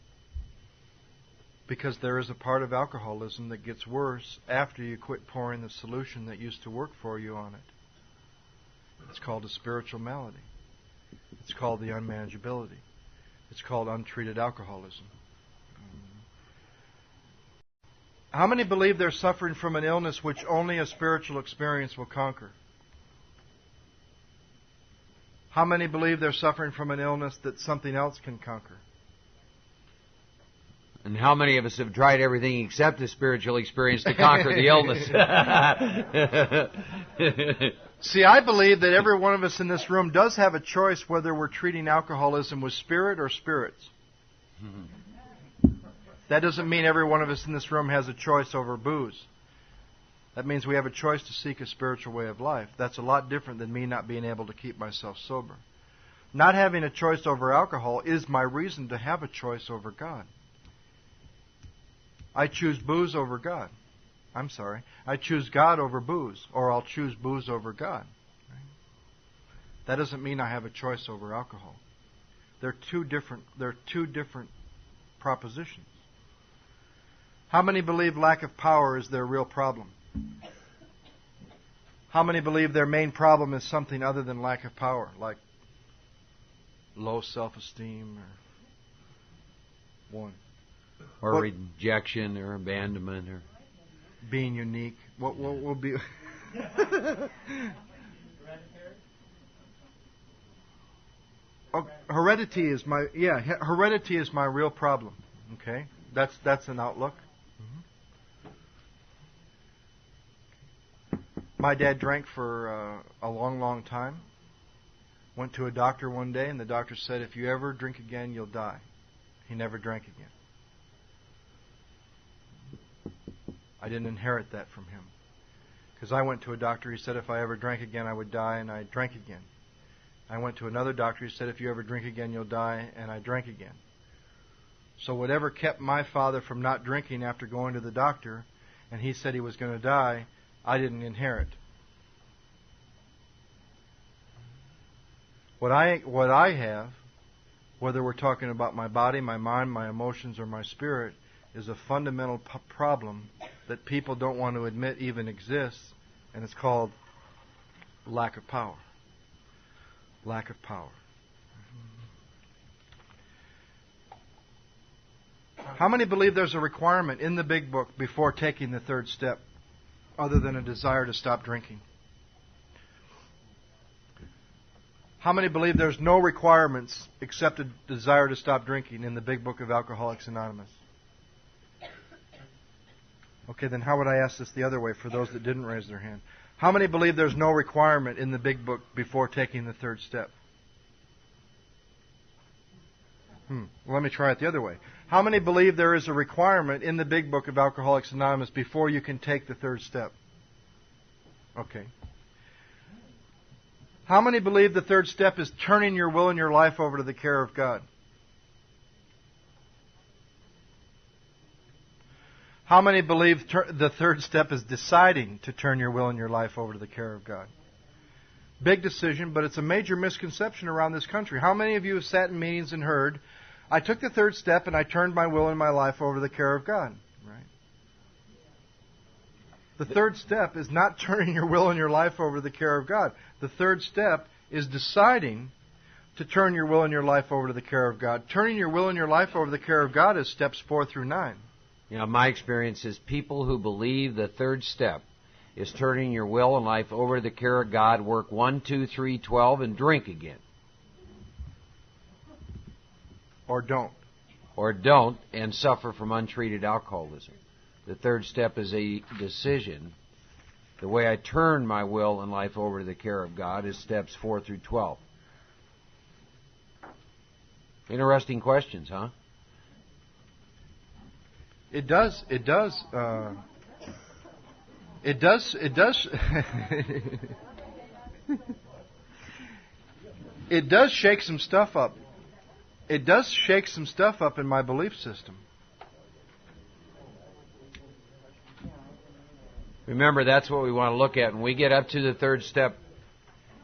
Because there is a part of alcoholism that gets worse after you quit pouring the solution that used to work for you on it. It's called a spiritual malady. It's called the unmanageability. It's called untreated alcoholism. How many believe they're suffering from an illness which only a spiritual experience will conquer? How many believe they're suffering from an illness that something else can conquer? And how many of us have tried everything except the spiritual experience to conquer the illness? See, I believe that every one of us in this room does have a choice whether we're treating alcoholism with spirit or spirits. That doesn't mean every one of us in this room has a choice over booze. That means we have a choice to seek a spiritual way of life. That's a lot different than me not being able to keep myself sober. Not having a choice over alcohol is my reason to have a choice over God. I choose booze over God. I'm sorry. I choose God over booze, or I'll choose booze over God. Right? That doesn't mean I have a choice over alcohol. They're two different propositions. How many believe lack of power is their real problem? How many believe their main problem is something other than lack of power, like low self-esteem or one? Or rejection or abandonment or being unique. What will be heredity is my real problem. Okay? That's an outlook. My dad drank for a long time. Went to a doctor one day, and the doctor said, if you ever drink again, you'll die. He never drank again. I didn't inherit that from him. Because I went to a doctor, he said if I ever drank again, I would die, and I drank again. I went to another doctor, he said if you ever drink again, you'll die, and I drank again. So whatever kept my father from not drinking after going to the doctor, and he said he was going to die, I didn't inherit. What I have, whether we're talking about my body, my mind, my emotions, or my spirit, is a fundamental problem that people don't want to admit even exists, and it's called lack of power. Lack of power. How many believe there's a requirement in the big book before taking the third step, other than a desire to stop drinking? How many believe there's no requirements except a desire to stop drinking in the big book of Alcoholics Anonymous? Okay, then how would I ask this the other way for those that didn't raise their hand? How many believe there's no requirement in the big book before taking the third step? Well, let me try it the other way. How many believe there is a requirement in the big book of Alcoholics Anonymous before you can take the third step? Okay. How many believe the third step is turning your will and your life over to the care of God? How many believe the third step is deciding to turn your will and your life over to the care of God? Big decision, but it's a major misconception around this country. How many of you have sat in meetings and heard, I took the third step and I turned my will and my life over to the care of God? Right? The third step is not turning your will and your life over to the care of God. The third step is deciding to turn your will and your life over to the care of God. Turning your will and your life over to the care of God is steps 4 through 9. You know, my experience is people who believe the third step is turning your will and life over to the care of God, work 1, 2, 3, 12, and drink again. Or don't. Or don't, and suffer from untreated alcoholism. The third step is a decision. The way I turn my will and life over to the care of God is steps 4 through 12. Interesting questions, huh? It does. It does shake some stuff up. It does shake some stuff up in my belief system. Remember, that's what we want to look at. When we get up to the third step,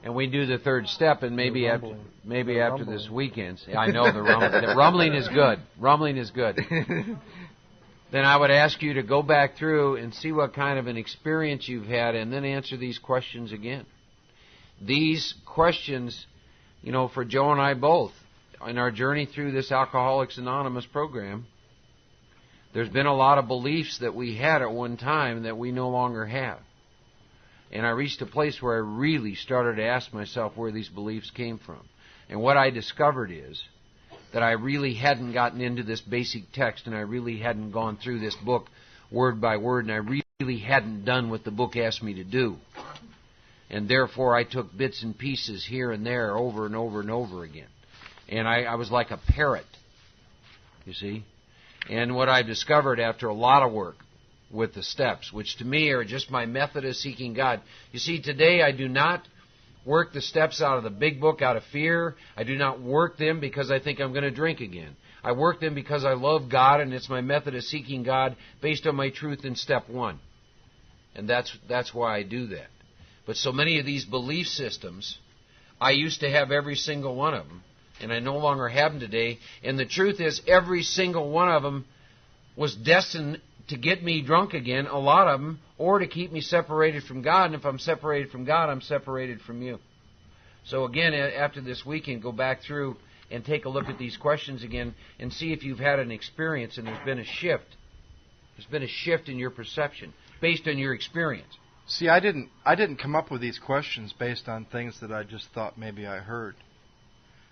and we do the third step, and maybe after this weekend, I know the rumbling. The rumbling is good. Rumbling is good. Then I would ask you to go back through and see what kind of an experience you've had, and then answer these questions again. These questions, you know, for Joe and I both, in our journey through this Alcoholics Anonymous program, there's been a lot of beliefs that we had at one time that we no longer have. And I reached a place where I really started to ask myself where these beliefs came from. And what I discovered is that I really hadn't gotten into this basic text, and I really hadn't gone through this book word by word, and I really hadn't done what the book asked me to do. And therefore I took bits and pieces here and there over and over and over again. And I was like a parrot, you see. And what I discovered after a lot of work with the steps, which to me are just my method of seeking God. You see, today I do not work the steps out of the big book out of fear. I do not work them because I think I'm going to drink again. I work them because I love God, and it's my method of seeking God based on my truth in step one. And that's why I do that. But so many of these belief systems, I used to have every single one of them, and I no longer have them today. And the truth is, every single one of them was destined to get me drunk again, a lot of them, or to keep me separated from God. And if I'm separated from God, I'm separated from you. So again, after this weekend, go back through and take a look at these questions again and see if you've had an experience and there's been a shift. There's been a shift in your perception based on your experience. See, I didn't come up with these questions based on things that I just thought maybe I heard.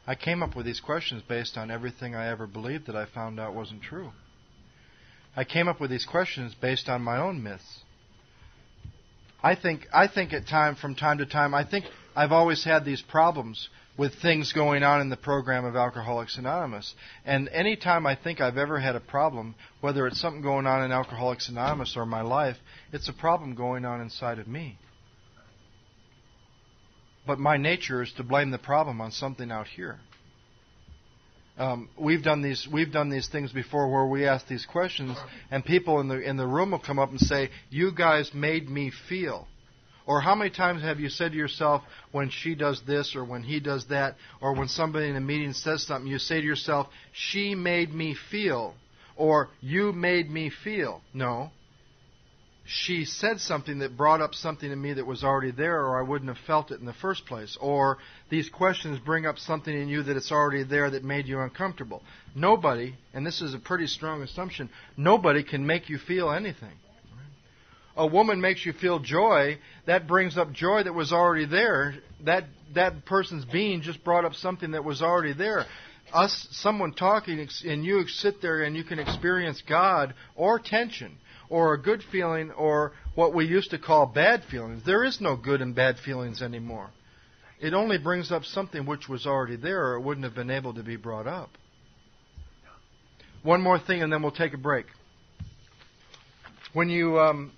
I came up with these questions based on everything I ever believed that I found out wasn't true. I came up with these questions based on my own myths. I think from time to time, I think I've always had these problems with things going on in the program of Alcoholics Anonymous. And any time I think I've ever had a problem, whether it's something going on in Alcoholics Anonymous or my life, it's a problem going on inside of me. But my nature is to blame the problem on something out here. We've done these things before where we ask these questions, and people in the room will come up and say, "You guys made me feel." Or how many times have you said to yourself, when she does this or when he does that, or when somebody in a meeting says something, you say to yourself, "She made me feel," or "You made me feel"? No. She said something that brought up something in me that was already there, or I wouldn't have felt it in the first place. Or these questions bring up something in you that it's already there that made you uncomfortable. Nobody, and this is a pretty strong assumption, nobody can make you feel anything. A woman makes you feel joy, that brings up joy that was already there. That person's being just brought up something that was already there. Someone talking, and you sit there and you can experience God or tension or a good feeling or what we used to call bad feelings. There is no good and bad feelings anymore. It only brings up something which was already there, or it wouldn't have been able to be brought up. One more thing and then we'll take a break. When you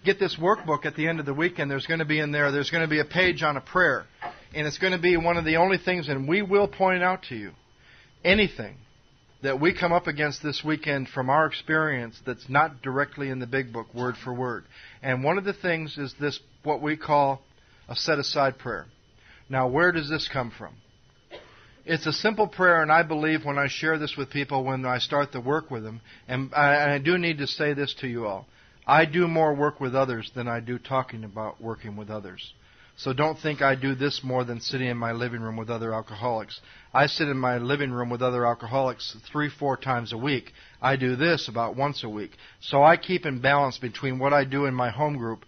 get this workbook at the end of the weekend, there's going to be a page on a prayer. And it's going to be one of the only things, and we will point out to you, anything that we come up against this weekend from our experience that's not directly in the big book, word for word. And one of the things is this, what we call a set-aside prayer. Now, where does this come from? It's a simple prayer, and I believe when I share this with people, when I start the work with them, and I do need to say this to you all, I do more work with others than I do talking about working with others. So don't think I do this more than sitting in my living room with other alcoholics. I sit in my living room with other alcoholics 3-4 times a week. I do this about once a week. So I keep in balance between what I do in my home group.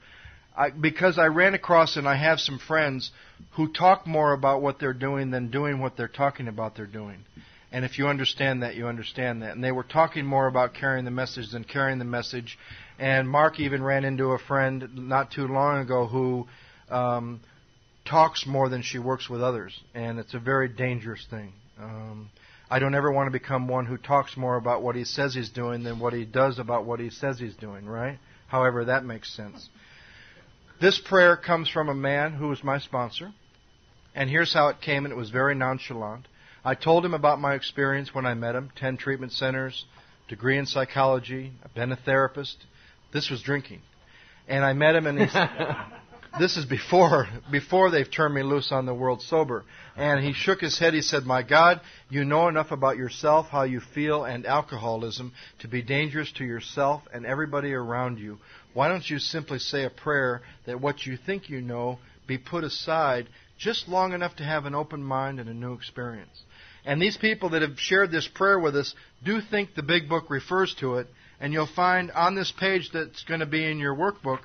Because I ran across and I have some friends who talk more about what they're doing than doing what they're talking about they're doing. And if you understand that, you understand that. And they were talking more about carrying the message than carrying the message. And Mark even ran into a friend not too long ago who talks more than she works with others. And it's a very dangerous thing. I don't ever want to become one who talks more about what he says he's doing than what he does about what he says he's doing, right? However, that makes sense. This prayer comes from a man who was my sponsor. And here's how it came, and it was very nonchalant. I told him about my experience when I met him, 10 treatment centers, degree in psychology, I've been a therapist. This was drinking. And I met him, and he this is before they've turned me loose on the world sober. And he shook his head. He said, "My God, you know enough about yourself, how you feel, and alcoholism to be dangerous to yourself and everybody around you. Why don't you simply say a prayer that what you think you know be put aside just long enough to have an open mind and a new experience?" And these people that have shared this prayer with us do think the big book refers to it. And you'll find on this page that's going to be in your workbook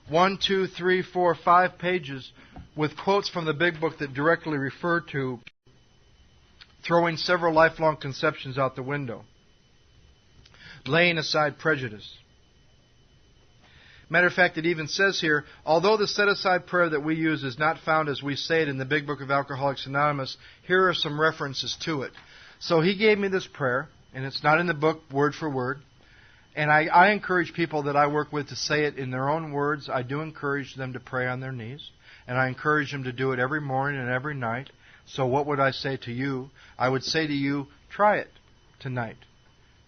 1, 2, 3, 4, 5 pages with quotes from the big book that directly refer to throwing several lifelong conceptions out the window, laying aside prejudice. Matter of fact, it even says here, although the set-aside prayer that we use is not found as we say it in the Big Book of Alcoholics Anonymous, here are some references to it. So he gave me this prayer, and it's not in the book word for word. And I encourage people that I work with to say it in their own words. I do encourage them to pray on their knees. And I encourage them to do it every morning and every night. So what would I say to you? I would say to you, try it tonight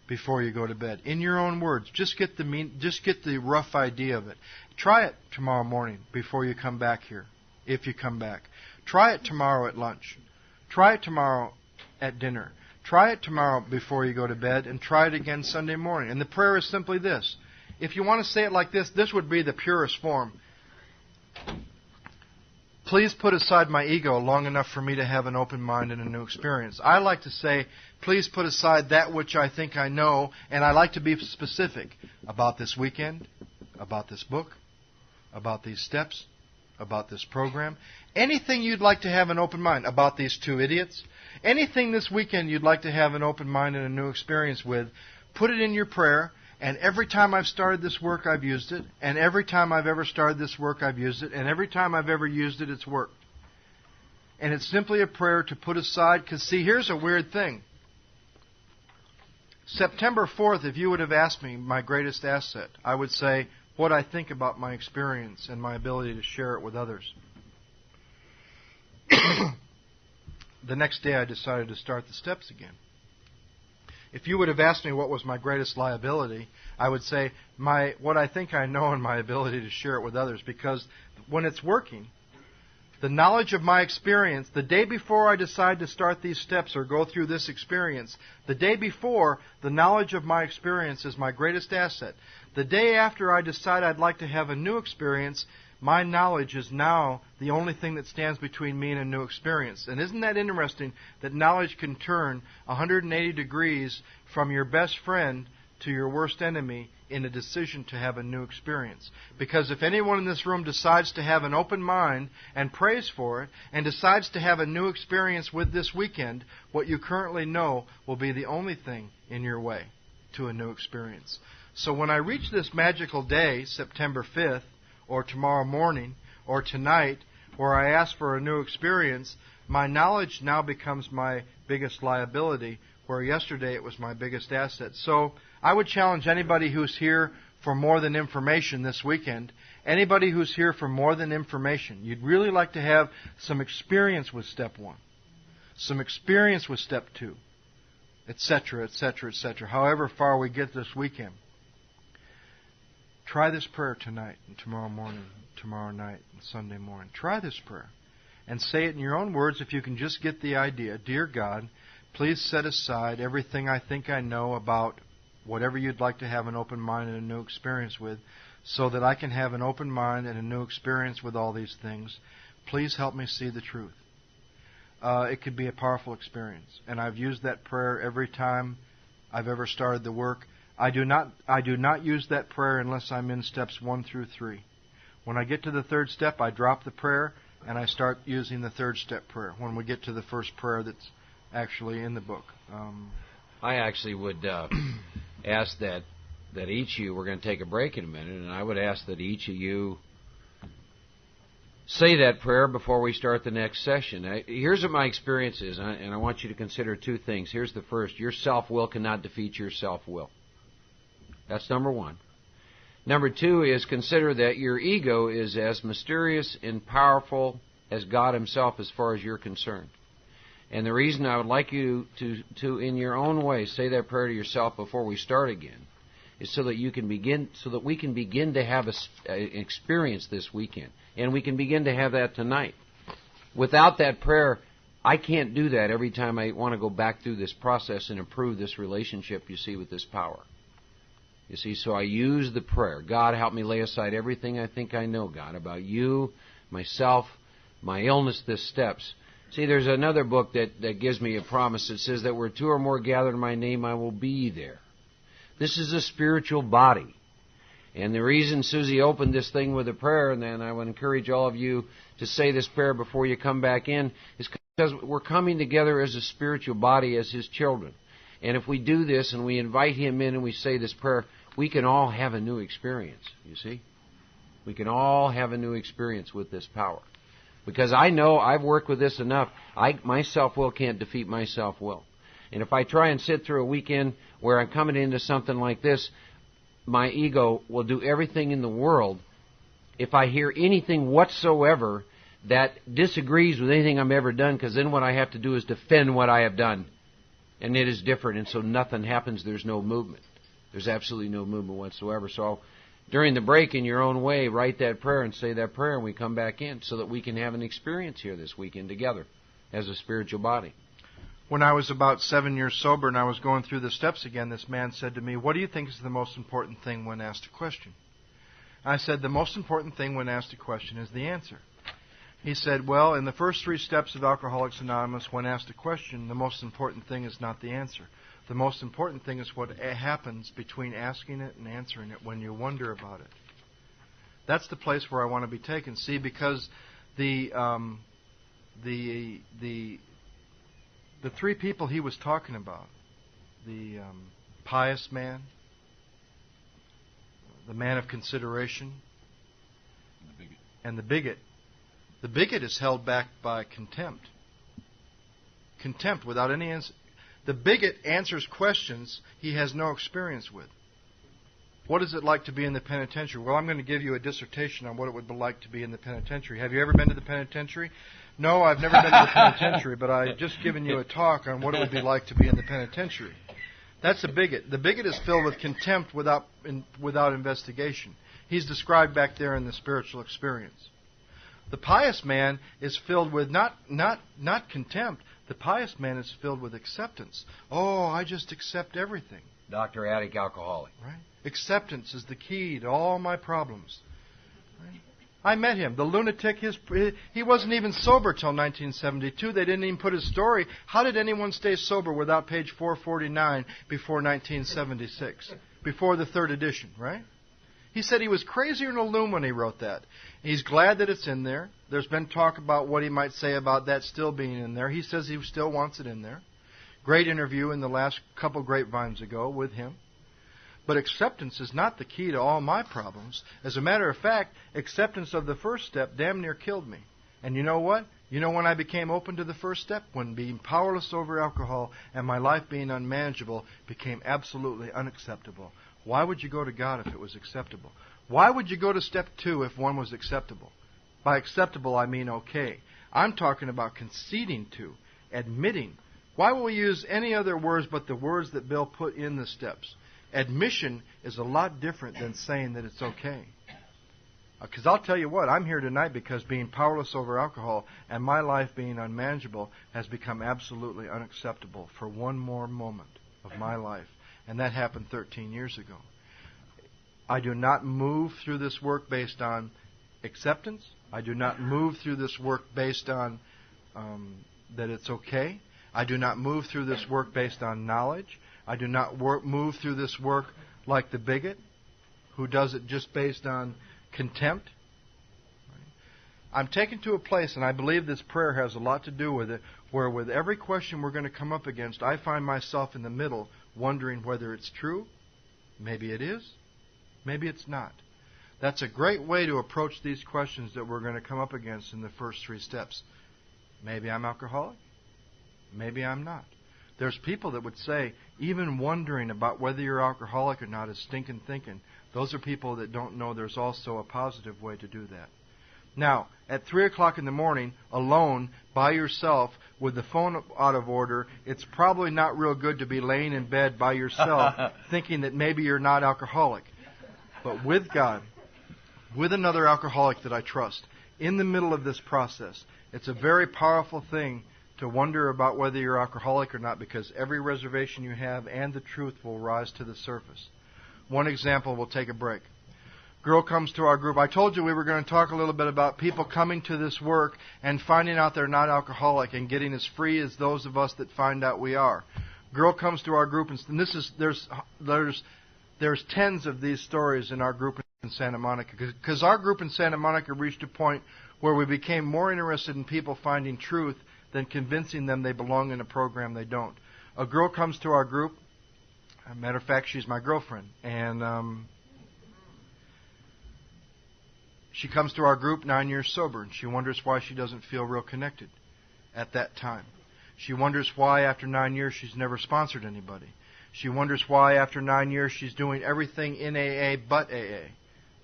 before you go to bed. In your own words. Just get the rough idea of it. Try it tomorrow morning before you come back here, if you come back. Try it tomorrow at lunch. Try it tomorrow at dinner. Try it tomorrow before you go to bed, and try it again Sunday morning. And the prayer is simply this. If you want to say it like this, this would be the purest form. Please put aside my ego long enough for me to have an open mind and a new experience. I like to say, please put aside that which I think I know, and I like to be specific about this weekend, about this book, about these steps, about this program. Anything you'd like to have an open mind about these two idiots. Anything this weekend you'd like to have an open mind and a new experience with, put it in your prayer, and every time I've started this work, I've used it, and every time I've ever started this work, I've used it, and every time I've ever used it, it's worked. And it's simply a prayer to put aside, because see, here's a weird thing. September 4th, if you would have asked me my greatest asset, I would say what I think about my experience and my ability to share it with others. The next day I decided to start the steps again. If you would have asked me what was my greatest liability, I would say what I think I know and my ability to share it with others, because when it's working, the knowledge of my experience, the day before I decide to start these steps or go through this experience, the day before, the knowledge of my experience is my greatest asset. The day after I decide I'd like to have a new experience, my knowledge is now the only thing that stands between me and a new experience. And isn't that interesting that knowledge can turn 180 degrees from your best friend to your worst enemy in a decision to have a new experience? Because if anyone in this room decides to have an open mind and prays for it and decides to have a new experience with this weekend, what you currently know will be the only thing in your way to a new experience. So when I reach this magical day, September 5th, or tomorrow morning, or tonight, where I ask for a new experience, my knowledge now becomes my biggest liability, where yesterday it was my biggest asset. So I would challenge anybody who's here for more than information this weekend, anybody who's here for more than information, you'd really like to have some experience with step 1, some experience with step 2, etc., etc., etc., however far we get this weekend. Try this prayer tonight and tomorrow morning, tomorrow night and Sunday morning. Try this prayer and say it in your own words if you can just get the idea. Dear God, please set aside everything I think I know about whatever you'd like to have an open mind and a new experience with, so that I can have an open mind and a new experience with all these things. Please help me see the truth. It could be a powerful experience. And I've used that prayer every time I've ever started the work. I do not use that prayer unless I'm in steps 1 through 3. When I get to the third step, I drop the prayer and I start using the third step prayer when we get to the first prayer that's actually in the book. I actually would ask that each of you, we're going to take a break in a minute, and I would ask that each of you say that prayer before we start the next session. Here's what my experience is, and I want you to consider 2 things. Here's the first. Your self-will cannot defeat your self-will. That's number 1. Number 2 is consider that your ego is as mysterious and powerful as God Himself as far as you're concerned. And the reason I would like you to in your own way, say that prayer to yourself before we start again, is so that we can begin to have an experience this weekend. And we can begin to have that tonight. Without that prayer, I can't do that every time I want to go back through this process and improve this relationship, you see, with this power. You see, so I use the prayer. God, help me lay aside everything I think I know, God, about you, myself, my illness, the steps. See, there's another book that gives me a promise that says that where 2 or more gather in my name, I will be there. This is a spiritual body. And the reason Susie opened this thing with a prayer, and then I would encourage all of you to say this prayer before you come back in, is because we're coming together as a spiritual body, as His children. And if we do this and we invite Him in and we say this prayer, we can all have a new experience, you see? We can all have a new experience with this power. Because I know I've worked with this enough. My self-will can't defeat my self-will. And if I try and sit through a weekend where I'm coming into something like this, my ego will do everything in the world if I hear anything whatsoever that disagrees with anything I've ever done, because then what I have to do is defend what I have done. And it is different, and so nothing happens. There's no movement. There's absolutely no movement whatsoever. So during the break, in your own way, write that prayer and say that prayer, and we come back in so that we can have an experience here this weekend together as a spiritual body. When I was about 7 years sober and I was going through the steps again, this man said to me, "What do you think is the most important thing when asked a question?" I said, "The most important thing when asked a question is the answer." He said, "Well, in the first 3 steps of Alcoholics Anonymous, when asked a question, the most important thing is not the answer. The most important thing is what happens between asking it and answering it when you wonder about it." That's the place where I want to be taken. See, because the 3 people he was talking about, the pious man, the man of consideration, and the bigot. The bigot is held back by contempt. Contempt without any answer. The bigot answers questions he has no experience with. What is it like to be in the penitentiary? Well, I'm going to give you a dissertation on what it would be like to be in the penitentiary. Have you ever been to the penitentiary? No, I've never been to the penitentiary, but I've just given you a talk on what it would be like to be in the penitentiary. That's a bigot. The bigot is filled with contempt without investigation. He's described back there in the spiritual experience. The pious man is filled with not contempt. The pious man is filled with acceptance. Oh, I just accept everything. Dr. Attic Alcoholic. Right? Acceptance is the key to all my problems. Right? I met him. The lunatic, he wasn't even sober till 1972. They didn't even put his story. How did anyone stay sober without page 449 before 1976? Before the 3rd edition, right? He said he was crazier than a loon when he wrote that. He's glad that it's in there. There's been talk about what he might say about that still being in there. He says he still wants it in there. Great interview in the last couple grapevines ago with him. But acceptance is not the key to all my problems. As a matter of fact, acceptance of the first step damn near killed me. And you know what? You know when I became open to the first step? When being powerless over alcohol and my life being unmanageable became absolutely unacceptable. Why would you go to God if it was acceptable? Why would you go to step 2 if one was acceptable? By acceptable, I mean okay. I'm talking about conceding to, admitting. Why will we use any other words but the words that Bill put in the steps? Admission is a lot different than saying that it's okay. Because I'll tell you what, I'm here tonight because being powerless over alcohol and my life being unmanageable has become absolutely unacceptable for one more moment of my life. And that happened 13 years ago. I do not move through this work based on acceptance. I do not move through this work based on that it's okay. I do not move through this work based on knowledge. I do not move through this work like the bigot who does it just based on contempt. I'm taken to a place, and I believe this prayer has a lot to do with it, where with every question we're going to come up against, I find myself in the middle wondering whether it's true. Maybe it is. Maybe it's not. That's a great way to approach these questions that we're going to come up against in the first 3 steps. Maybe I'm alcoholic. Maybe I'm not. There's people that would say, even wondering about whether you're alcoholic or not is stinking thinking. Those are people that don't know there's also a positive way to do that. Now, at 3 o'clock in the morning, alone, by yourself, with the phone out of order, it's probably not real good to be laying in bed by yourself thinking that maybe you're not alcoholic. But with God, with another alcoholic that I trust, in the middle of this process, it's a very powerful thing to wonder about whether you're alcoholic or not, because every reservation you have and the truth will rise to the surface. One example, we'll take a break. Girl comes to our group. I told you we were going to talk a little bit about people coming to this work and finding out they're not alcoholic and getting as free as those of us that find out we are. Girl comes to our group, and there's tens of these stories in our group. in Santa Monica, because our group in Santa Monica reached a point where we became more interested in people finding truth than convincing them they belong in a program they don't. A girl comes to our group. As a matter of fact, she's my girlfriend, and she comes to our group 9 years sober, and she wonders why she doesn't feel real connected at that time. She wonders why after 9 years she's never sponsored anybody. She wonders why after 9 years she's doing everything in AA but AA.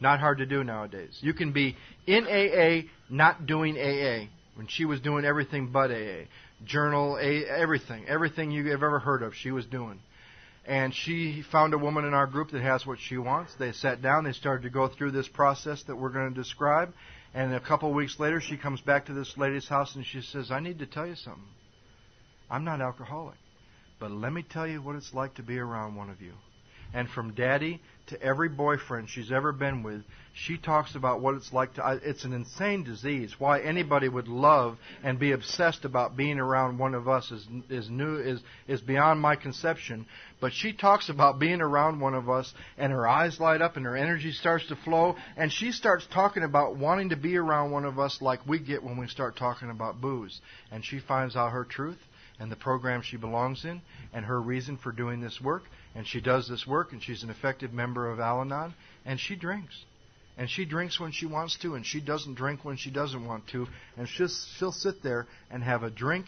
Not hard to do nowadays. You can be in AA, not doing AA, when she was doing everything but AA. Journal, everything. Everything you have ever heard of, she was doing. And she found a woman in our group that has what she wants. They sat down. They started to go through this process that we're going to describe. And a couple of weeks later, she comes back to this lady's house and she says, I need to tell you something. I'm not alcoholic, but let me tell you what it's like to be around one of you. And from daddy to every boyfriend she's ever been with, she talks about what it's like to... It's an insane disease. Why anybody would love and be obsessed about being around one of us is beyond my conception. But she talks about being around one of us, and her eyes light up and her energy starts to flow, and she starts talking about wanting to be around one of us like we get when we start talking about booze. And she finds out her truth and the program she belongs in and her reason for doing this work. And she does this work, and she's an effective member of Al-Anon, and she drinks. And she drinks when she wants to, and she doesn't drink when she doesn't want to. And she'll sit there and have a drink